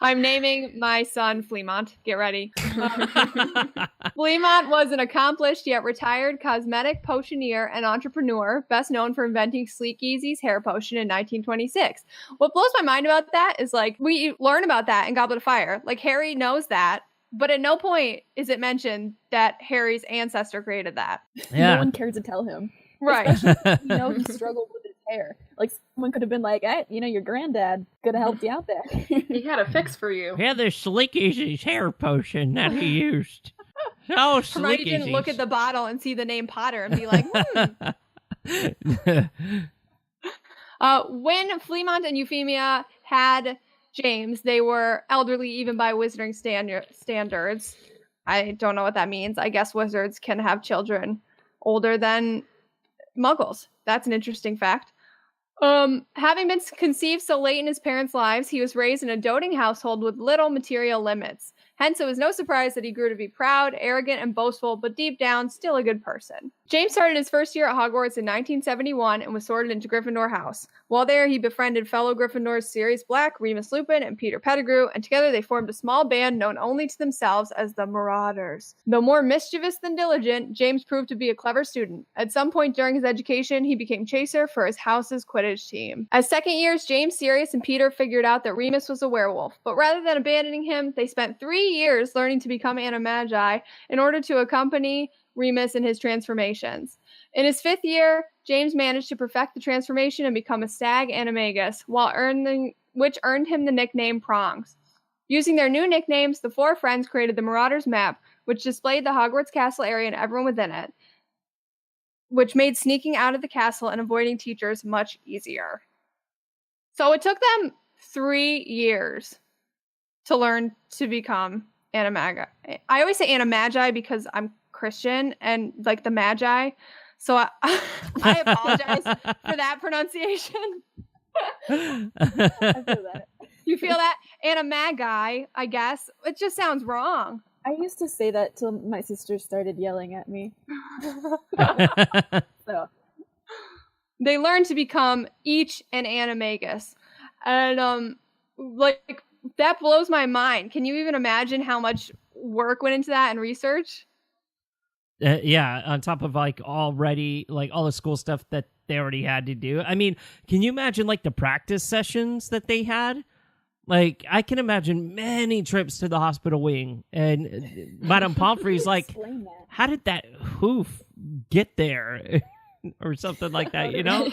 I'm naming my son Fleamont. Get ready. Fleamont was an accomplished yet retired cosmetic potioneer and entrepreneur, best known for inventing Sleek Easy's hair potion in 1926. What blows my mind about that is, like, we learn about that in Goblet of Fire. Like, Harry knows that, but at no point is it mentioned that Harry's ancestor created that. No one cared to tell him. Right. Especially, he struggled with his hair. Like, someone could have been like, hey, your granddad could have helped you out there. He had a fix for you. Yeah, there's Sleek Easy's hair potion that he used. Oh, Sleek Hermione didn't look at the bottle and see the name Potter and be like, When Fleamont and Euphemia had James, they were elderly even by wizarding standards. I don't know what that means. I guess wizards can have children older than Muggles. That's an interesting fact. Having been conceived so late in his parents' lives, he was raised in a doting household with little material limits. Hence, it was no surprise that he grew to be proud, arrogant, and boastful, but deep down, still a good person. James started his first year at Hogwarts in 1971 and was sorted into Gryffindor House. While there, he befriended fellow Gryffindors Sirius Black, Remus Lupin, and Peter Pettigrew, and together they formed a small band known only to themselves as the Marauders. Though more mischievous than diligent, James proved to be a clever student. At some point during his education, he became chaser for his house's Quidditch team. As second years, James, Sirius, and Peter figured out that Remus was a werewolf, but rather than abandoning him, they spent 3 years learning to become animagi in order to accompany Remus in his transformations. In his 5th year, James managed to perfect the transformation and become a stag animagus, which earned him the nickname Prongs. Using their new nicknames, the 4 friends created the Marauders map, which displayed the Hogwarts castle area and everyone within it, which made sneaking out of the castle and avoiding teachers much easier. So it took them 3 years to learn to become animagi. I always say animagi because I'm Christian and like the Magi. So I apologize for that pronunciation. I feel that. You feel that? Animagi, I guess. It just sounds wrong. I used to say that till my sister started yelling at me. So they learned to become each an animagus. And like that blows my mind. Can you even imagine how much work went into that and research? Yeah, on top of like already like all the school stuff that they already had to do. I mean, can you imagine like the practice sessions that they had? Like, I can imagine many trips to the hospital wing, and Madame Pomfrey's like, how did that hoof get there? Or something like that, you know?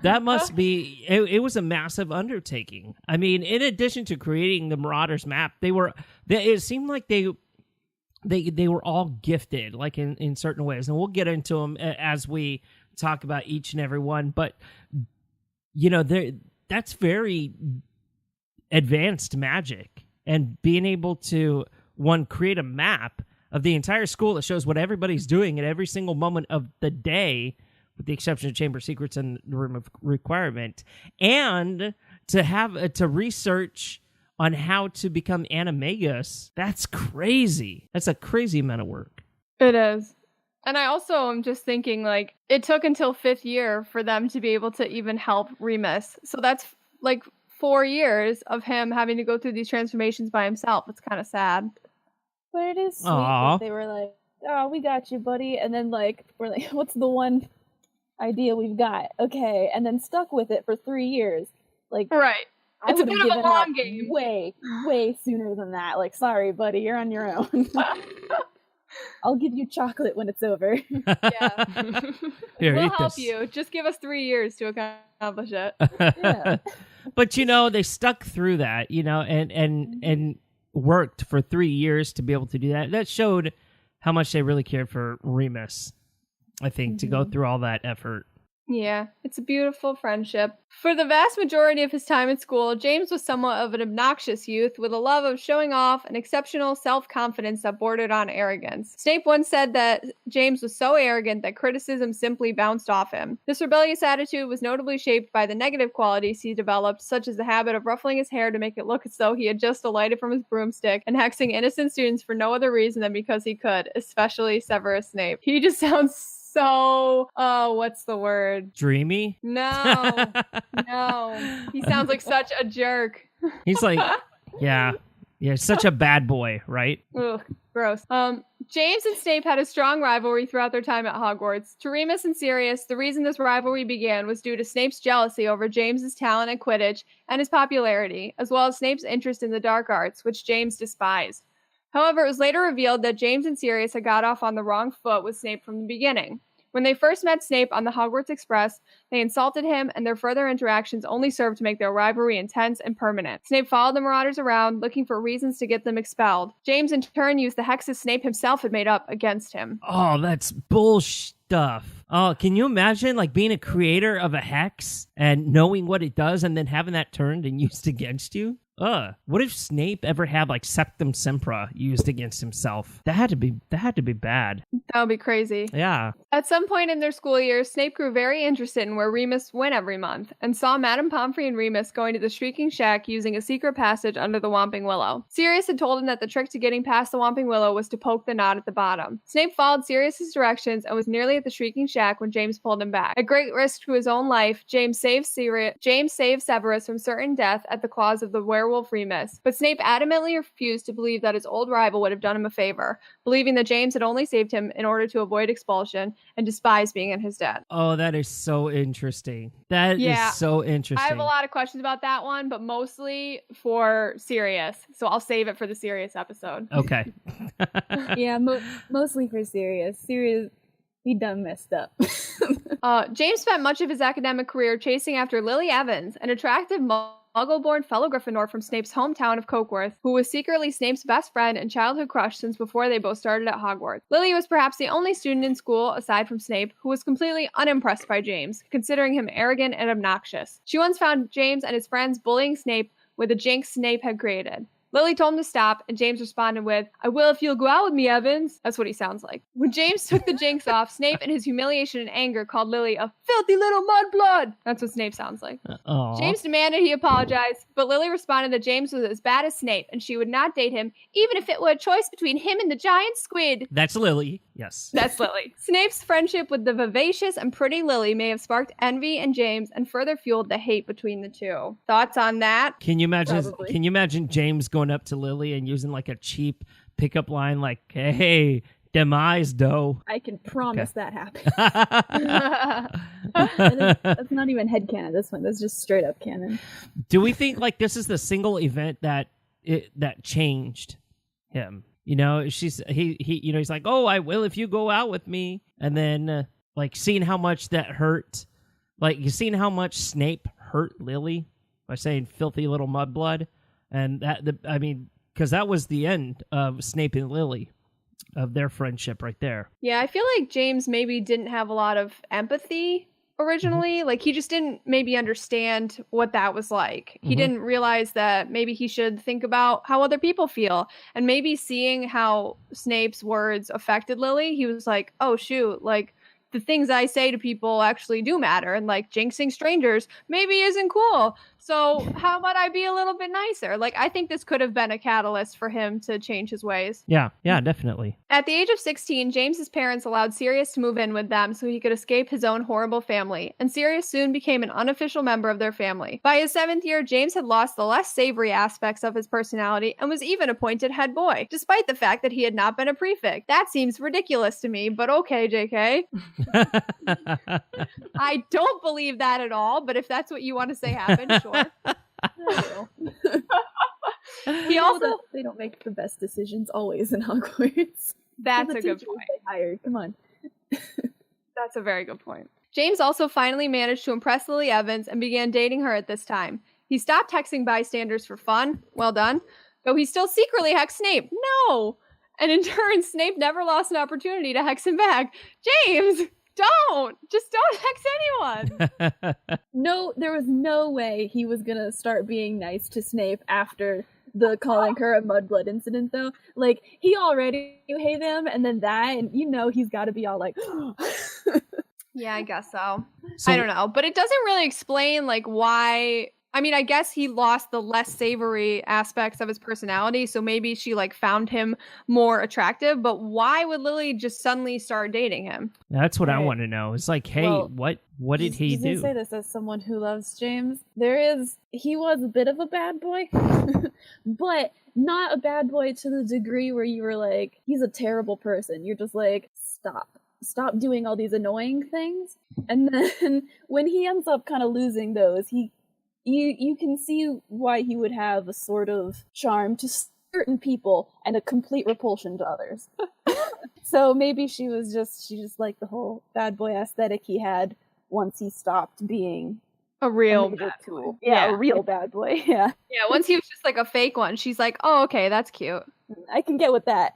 That must be, it was a massive undertaking. I mean, in addition to creating the Marauders map, it seemed like they were all gifted, like in certain ways. And we'll get into them as we talk about each and every one. But, you know, that's very advanced magic. And being able to, create a map of the entire school that shows what everybody's doing at every single moment of the day, with the exception of Chamber Secrets and the Room of Requirement, and to research on how to become animagus. That's crazy. That's a crazy amount of work. It is. And I also am just thinking, like, it took until 5th year for them to be able to even help Remus. So that's like 4 years of him having to go through these transformations by himself. It's kind of sad. But it is sweet that they were like, oh, we got you, buddy. And then we're like, what's the one idea we've got? Okay. And then stuck with it for 3 years. Like, right. It's a bit of a long game. Way sooner than that. Like, sorry, buddy, you're on your own. I'll give you chocolate when it's over. Yeah. Here, we'll help you. Just give us 3 years to accomplish it. Yeah. But, you know, they stuck through that, you know, and worked for 3 years to be able to do that. That showed how much they really cared for Remus, I think, to go through all that effort. Yeah, it's a beautiful friendship. For the vast majority of his time at school, James was somewhat of an obnoxious youth with a love of showing off and exceptional self-confidence that bordered on arrogance. Snape once said that James was so arrogant that criticism simply bounced off him. This rebellious attitude was notably shaped by the negative qualities he developed, such as the habit of ruffling his hair to make it look as though he had just alighted from his broomstick and hexing innocent students for no other reason than because he could, especially Severus Snape. He just sounds so, what's the word? Dreamy? No. He sounds like such a jerk. He's like, Yeah. Yeah, such a bad boy, right? Ugh, gross. James and Snape had a strong rivalry throughout their time at Hogwarts. To Remus and Sirius, the reason this rivalry began was due to Snape's jealousy over James's talent at Quidditch and his popularity, as well as Snape's interest in the dark arts, which James despised. However, it was later revealed that James and Sirius had got off on the wrong foot with Snape from the beginning. When they first met Snape on the Hogwarts Express, they insulted him, and their further interactions only served to make their rivalry intense and permanent. Snape followed the Marauders around, looking for reasons to get them expelled. James, in turn, used the hexes Snape himself had made up against him. Oh, that's bullshit stuff. Oh, can you imagine like being a creator of a hex and knowing what it does and then having that turned and used against you? What if Snape ever had like Septum Sempra used against himself? That had to be bad. That would be crazy. Yeah. At some point in their school years, Snape grew very interested in where Remus went every month and saw Madame Pomfrey and Remus going to the Shrieking Shack using a secret passage under the Whomping Willow. Sirius had told him that the trick to getting past the Whomping Willow was to poke the knot at the bottom. Snape followed Sirius's directions and was nearly at the Shrieking Shack when James pulled him back. At great risk to his own life, James saved Severus from certain death at the claws of the werewolf Remus, but Snape adamantly refused to believe that his old rival would have done him a favor, believing that James had only saved him in order to avoid expulsion and despised being in his debt. Oh, that is so interesting. That is so interesting. I have a lot of questions about that one, but mostly for Sirius, so I'll save it for the Sirius episode. Okay. Yeah, mostly for Sirius. Sirius, he done messed up. James spent much of his academic career chasing after Lily Evans, an attractive Muggle-born fellow Gryffindor from Snape's hometown of Cokeworth, who was secretly Snape's best friend and childhood crush since before they both started at Hogwarts. Lily was perhaps the only student in school, aside from Snape, who was completely unimpressed by James, considering him arrogant and obnoxious. She once found James and his friends bullying Snape with a jinx Snape had created. Lily told him to stop, and James responded with, "I will if you'll go out with me, Evans." That's what he sounds like. When James took the jinx off, Snape, in his humiliation and anger, called Lily a filthy little mudblood. That's what Snape sounds like. James demanded he apologize, but Lily responded that James was as bad as Snape, and she would not date him, even if it were a choice between him and the giant squid. That's Lily. Yes. That's Lily. Snape's friendship with the vivacious and pretty Lily may have sparked envy in James and further fueled the hate between the two. Thoughts on that? Can you imagine? Probably. Can you imagine James going up to Lily and using like a cheap pickup line, like, "Hey, demise, dough." I can promise that happened. That's not even headcanon at this point. That's just straight up canon. Do we think like this is the single event that changed him? You know, he's like, "Oh, I will if you go out with me," and then like seeing how much that hurt, like you seen how much Snape hurt Lily by saying "filthy little mudblood," and because that was the end of Snape and Lily, of their friendship right there. Yeah, I feel like James maybe didn't have a lot of empathy originally. Like, he just didn't maybe understand what that was like. He didn't realize that maybe he should think about how other people feel. And maybe seeing how Snape's words affected Lily, he was like, oh, shoot, like, the things I say to people actually do matter. And, like, jinxing strangers maybe isn't cool. So how about I be a little bit nicer? Like, I think this could have been a catalyst for him to change his ways. Yeah, definitely. At the age of 16, James's parents allowed Sirius to move in with them so he could escape his own horrible family, and Sirius soon became an unofficial member of their family. By his 7th year, James had lost the less savory aspects of his personality and was even appointed head boy, despite the fact that he had not been a prefect. That seems ridiculous to me, but okay, JK. I don't believe that at all, but if that's what you want to say happened, sure. He also, they don't make the best decisions always in Hogwarts. That's a good point. They hired. Come on. That's a very good point. James also finally managed to impress Lily Evans and began dating her at this time. He stopped hexing bystanders for fun. Well done. Though he still secretly hexed Snape. No! And in turn, Snape never lost an opportunity to hex him back. James! Don't hex anyone. No, there was no way he was gonna start being nice to Snape after the calling her a mudblood incident, though. Like, he already hated him, and then that, and he's got to be all like, yeah, I guess so. I don't know, but it doesn't really explain like why. I mean, I guess he lost the less savory aspects of his personality, so maybe she like found him more attractive, but why would Lily just suddenly start dating him? That's what I want to know. It's like, hey, Well, what did he do? I say this as someone who loves James. He was a bit of a bad boy, but not a bad boy to the degree where you were like, he's a terrible person. You're just like, stop doing all these annoying things. And then when he ends up kind of losing those, you can see why he would have a sort of charm to certain people and a complete repulsion to others. So maybe she just liked the whole bad boy aesthetic he had once he stopped being a real bad boy. Yeah, a real bad boy. Yeah. Yeah, once he was just like a fake one, she's like, oh, okay, that's cute. I can get with that.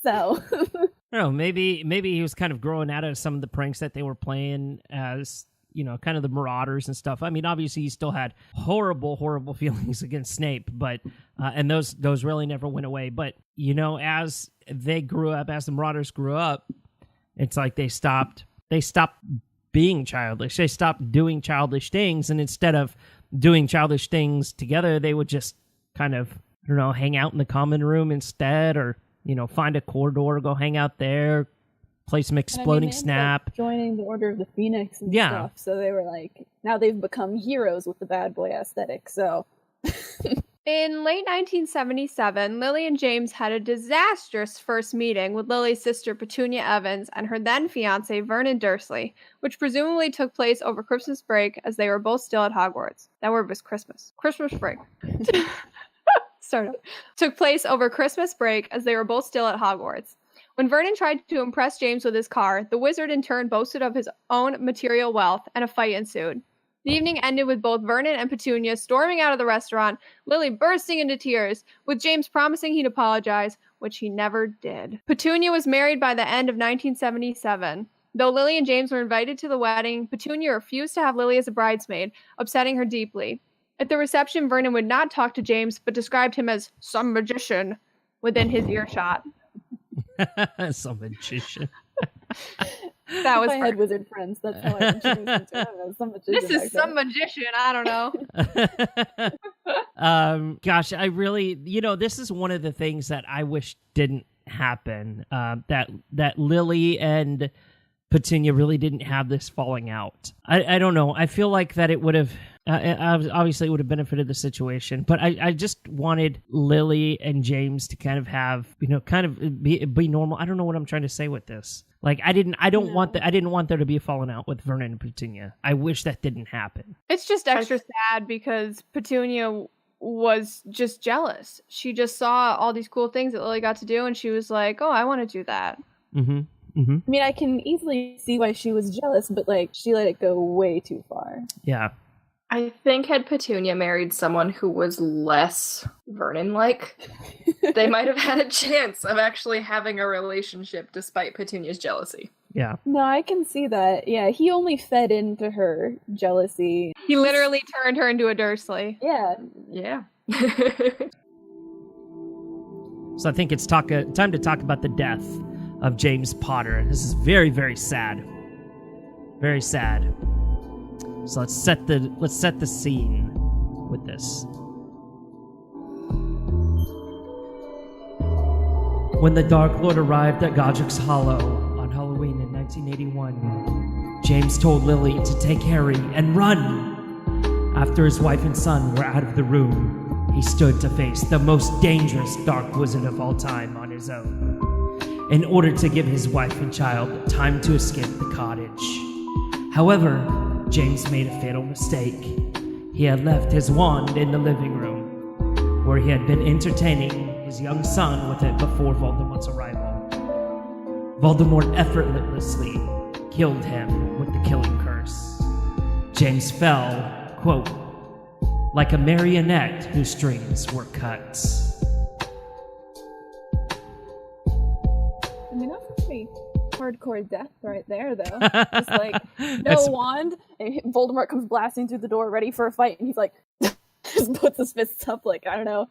So I don't know, maybe he was kind of growing out of some of the pranks that they were playing as, you know, kind of the Marauders and stuff. I mean, obviously he still had horrible feelings against Snape, but and those really never went away. But, you know, as they grew up, as the Marauders grew up, it's like they stopped being childish. They stopped doing childish things, and instead of doing childish things together, they would just kind of, I don't know, hang out in the common room instead, or, you know, find a corridor, go hang out there, play some exploding snap. Joining the Order of the Phoenix and stuff. So they were like, now they've become heroes with the bad boy aesthetic. So in late 1977, Lily and James had a disastrous first meeting with Lily's sister Petunia Evans and her then fiance Vernon Dursley, which presumably took place over Christmas break as they were both still at Hogwarts. That word was Christmas. Christmas break. Took place over Christmas break as they were both still at Hogwarts. When Vernon tried to impress James with his car, the wizard in turn boasted of his own material wealth, and a fight ensued. The evening ended with both Vernon and Petunia storming out of the restaurant, Lily bursting into tears, with James promising he'd apologize, which he never did. Petunia was married by the end of 1977. Though Lily and James were invited to the wedding, Petunia refused to have Lily as a bridesmaid, upsetting her deeply. At the reception, Vernon would not talk to James, but described him as some magician within his earshot. Some magician. That was I had wizard friends. That's how I introduced them to him as some magician. This is some magician. I don't know. Gosh, I really, you know, this is one of the things that I wish didn't happen. That Lily and Petunia really didn't have this falling out. I don't know. I feel like that it would have. Obviously, it would have benefited the situation, but I just wanted Lily and James to kind of have, you know, kind of be normal. I don't know what I'm trying to say with this. Like, I didn't want there to be a falling out with Vernon and Petunia. I wish that didn't happen. It's just extra sad because Petunia was just jealous. She just saw all these cool things that Lily got to do, and she was like, "Oh, I want to do that." Mm-hmm. Mm-hmm. I mean, I can easily see why she was jealous, but like, she let it go way too far. Yeah. I think had Petunia married someone who was less Vernon-like, they might have had a chance of actually having a relationship despite Petunia's jealousy. Yeah. No, I can see that. Yeah, he only fed into her jealousy. He literally turned her into a Dursley. Yeah. Yeah. So I think it's time to talk about the death of James Potter. This is very, very sad. Very sad. So let's set the scene with this. When the Dark Lord arrived at Godric's Hollow on Halloween in 1981, James told Lily to take Harry and run. After his wife and son were out of the room, he stood to face the most dangerous dark wizard of all time on his own, in order to give his wife and child time to escape the cottage. However, James made a fatal mistake. He had left his wand in the living room, where he had been entertaining his young son with it before Voldemort's arrival. Voldemort effortlessly killed him with the killing curse. James fell, quote, like a marionette whose strings were cut. I mean, that's a pretty hardcore death right there, though. Just like, no wand, and Voldemort comes blasting through the door ready for a fight, and he's like, just puts his fists up like, I don't know.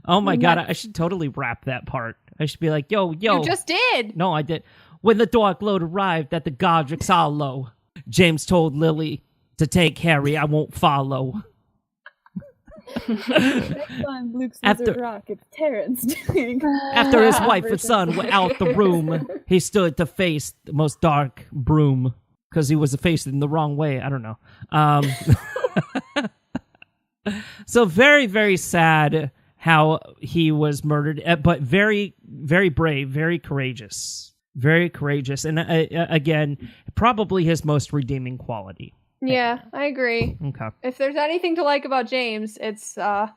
Oh my god, I should totally rap that part. I should be like, yo. You just did! No, I did. When the Dark Lord arrived at the Godric's Hollow, James told Lily to take Harry. I won't follow. Next time Luke's Wizard Rock, it's Terrence doing. After his wife and son went out the room, he stood to face the most dark broom because he was facing the wrong way. I don't know. So very, very sad how he was murdered, but very, very brave, very courageous. Very courageous. And again, probably his most redeeming quality. Yeah, I agree. Okay. If there's anything to like about James, it's the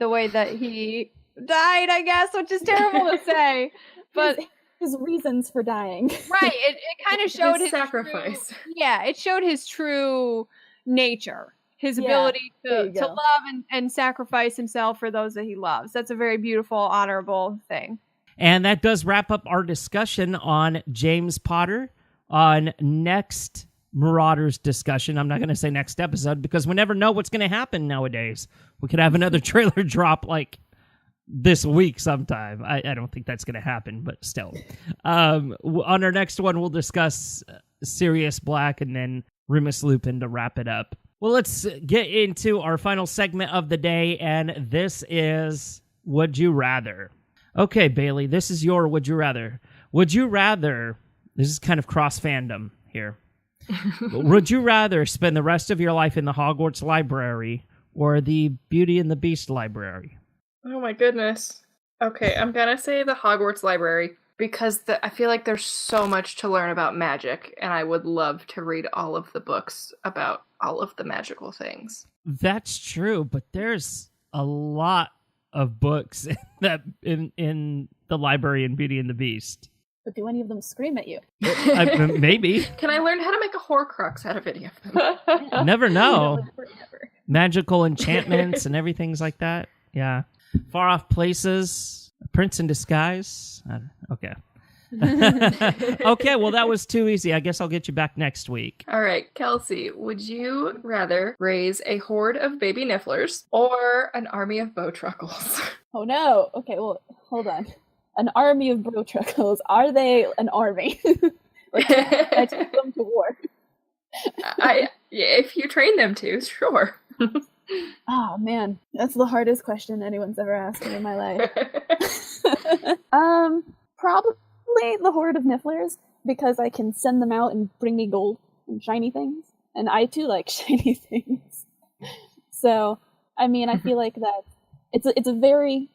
way that he died, I guess, which is terrible to say. But his reasons for dying. Right. It kind of showed his sacrifice. It showed his true nature. His ability to love and sacrifice himself for those that he loves. That's a very beautiful, honorable thing. And that does wrap up our discussion on James Potter. On next Marauders discussion, I'm not going to say next episode because we never know what's going to happen nowadays. We could have another trailer drop like this week sometime. I don't think that's going to happen, but still. On our next one, we'll discuss Sirius Black and then Remus Lupin to wrap it up. Well, let's get into our final segment of the day, and this is Would You Rather? Okay, Bailey, this is your Would You Rather. Would you rather, this is kind of cross-fandom here, would you rather spend the rest of your life in the Hogwarts library or the Beauty and the Beast library? Oh my goodness. Okay, I'm gonna say the Hogwarts library because I feel like there's so much to learn about magic, and I would love to read all of the books about all of the magical things. That's true, but there's a lot of books in the library in Beauty and the Beast. But do any of them scream at you? Maybe. Can I learn how to make a Horcrux out of any of them? Never know. Magical enchantments and everything's like that. Yeah. Far off places. A prince in disguise. Okay. Okay, well, that was too easy. I guess I'll get you back next week. All right, Kelsey, would you rather raise a horde of baby nifflers or an army of bowtruckles? Oh no. Okay, well, hold on. An army of bowtruckles. Are they an army? Like, I take them to war. If you train them to, sure. Oh man, that's the hardest question anyone's ever asked me in my life. Probably the horde of nifflers, because I can send them out and bring me gold and shiny things, and I too like shiny things. So, I mean, I feel like that it's very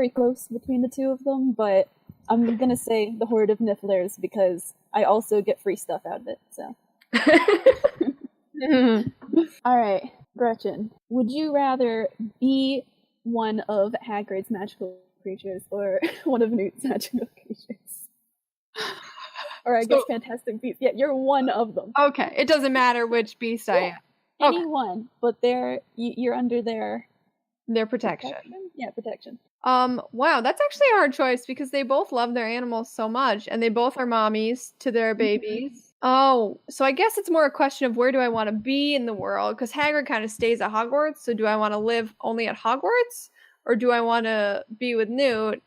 close between the two of them, but I'm gonna say the horde of nifflers because I also get free stuff out of it. So, all right, Gretchen, would you rather be one of Hagrid's magical creatures or one of Newt's magical creatures? Or I guess Fantastic Beasts. Yeah, you're one of them. Okay, it doesn't matter which beast I am. Anyone, but you're under their protection. Yeah, protection. Wow, that's actually a hard choice because they both love their animals so much, and they both are mommies to their babies. Oh, so I guess it's more a question of where do I want to be in the world? Because Hagrid kind of stays at Hogwarts, so do I want to live only at Hogwarts? Or do I want to be with Newt,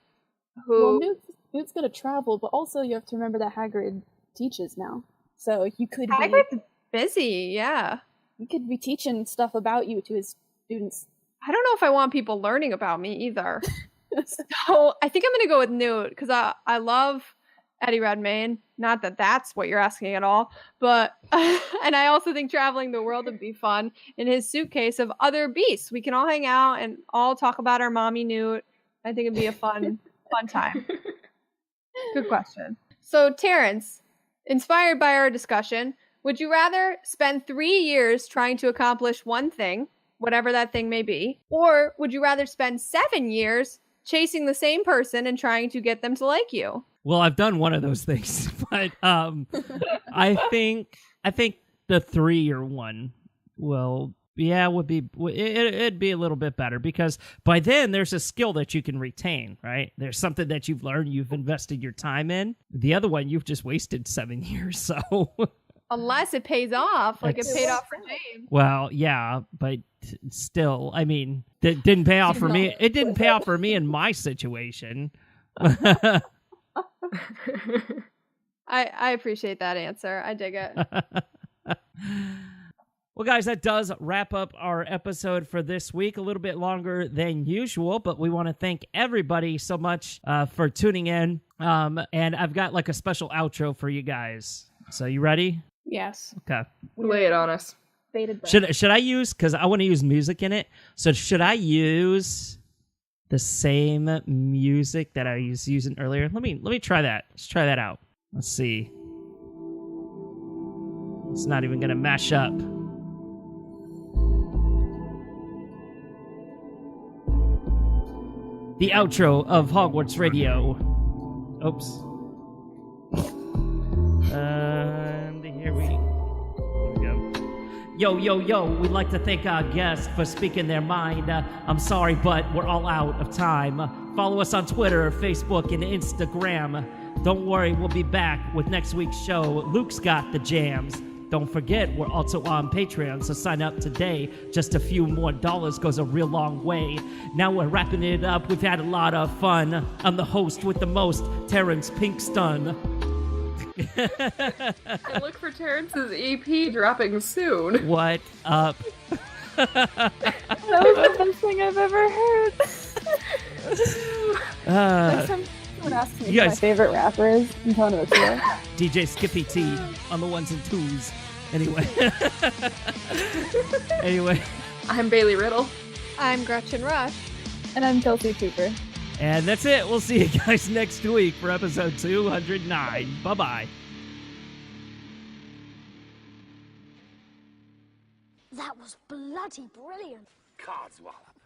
who... Well, Newt's going to travel, but also you have to remember that Hagrid teaches now. So you could Hagrid's busy, yeah. He could be teaching stuff about you to his students. I don't know if I want people learning about me either. So I think I'm going to go with Newt, because I love Eddie Redmayne. Not that that's what you're asking at all, but... and I also think traveling the world would be fun in his suitcase of other beasts. We can all hang out and all talk about our mommy Newt. I think it'd be a fun time. Good question. So, Terrence, inspired by our discussion, would you rather spend 3 years trying to accomplish one thing, whatever that thing may be, or would you rather spend 7 years chasing the same person and trying to get them to like you? Well, I've done one of those things, but I think the 3-year one would be it'd be a little bit better because by then there's a skill that you can retain, right? There's something that you've learned, you've invested your time in. The other one, you've just wasted 7 years, so unless it pays off, like it paid off for James. Well, yeah, but still, I mean, it didn't pay off for me. It didn't pay off for me in my situation. I appreciate that answer. I dig it. Well, guys, that does wrap up our episode for this week. A little bit longer than usual, but we want to thank everybody so much for tuning in. And I've got like a special outro for you guys. So you ready? Yes. Okay. Lay it on us. Should I use, because I want to use music in it, so should I use the same music that I was using earlier? Let me try that. Let's try that out. Let's see. It's not even going to mash up. The outro of Hogwarts Radio. Oops. And here we go. Yo, we'd like to thank our guests for speaking their mind. I'm sorry, but we're all out of time. Follow us on Twitter, Facebook, and Instagram. Don't worry, we'll be back with next week's show. Luke's got the jams. Don't forget, we're also on Patreon, so sign up today. Just a few more dollars goes a real long way. Now we're wrapping it up. We've had a lot of fun. I'm the host with the most, Terrence Pinkston. And look for Terrence's EP dropping soon. What up? That was the best thing I've ever heard. Next time someone asks me who my favorite rapper is, I'm telling them it's you. DJ Skippy T on the ones and twos. Anyway. I'm Bailey Riddle. I'm Gretchen Rush. And I'm Kelsey Cooper. And that's it. We'll see you guys next week for episode 209. Bye-bye. That was bloody brilliant. Codswallop.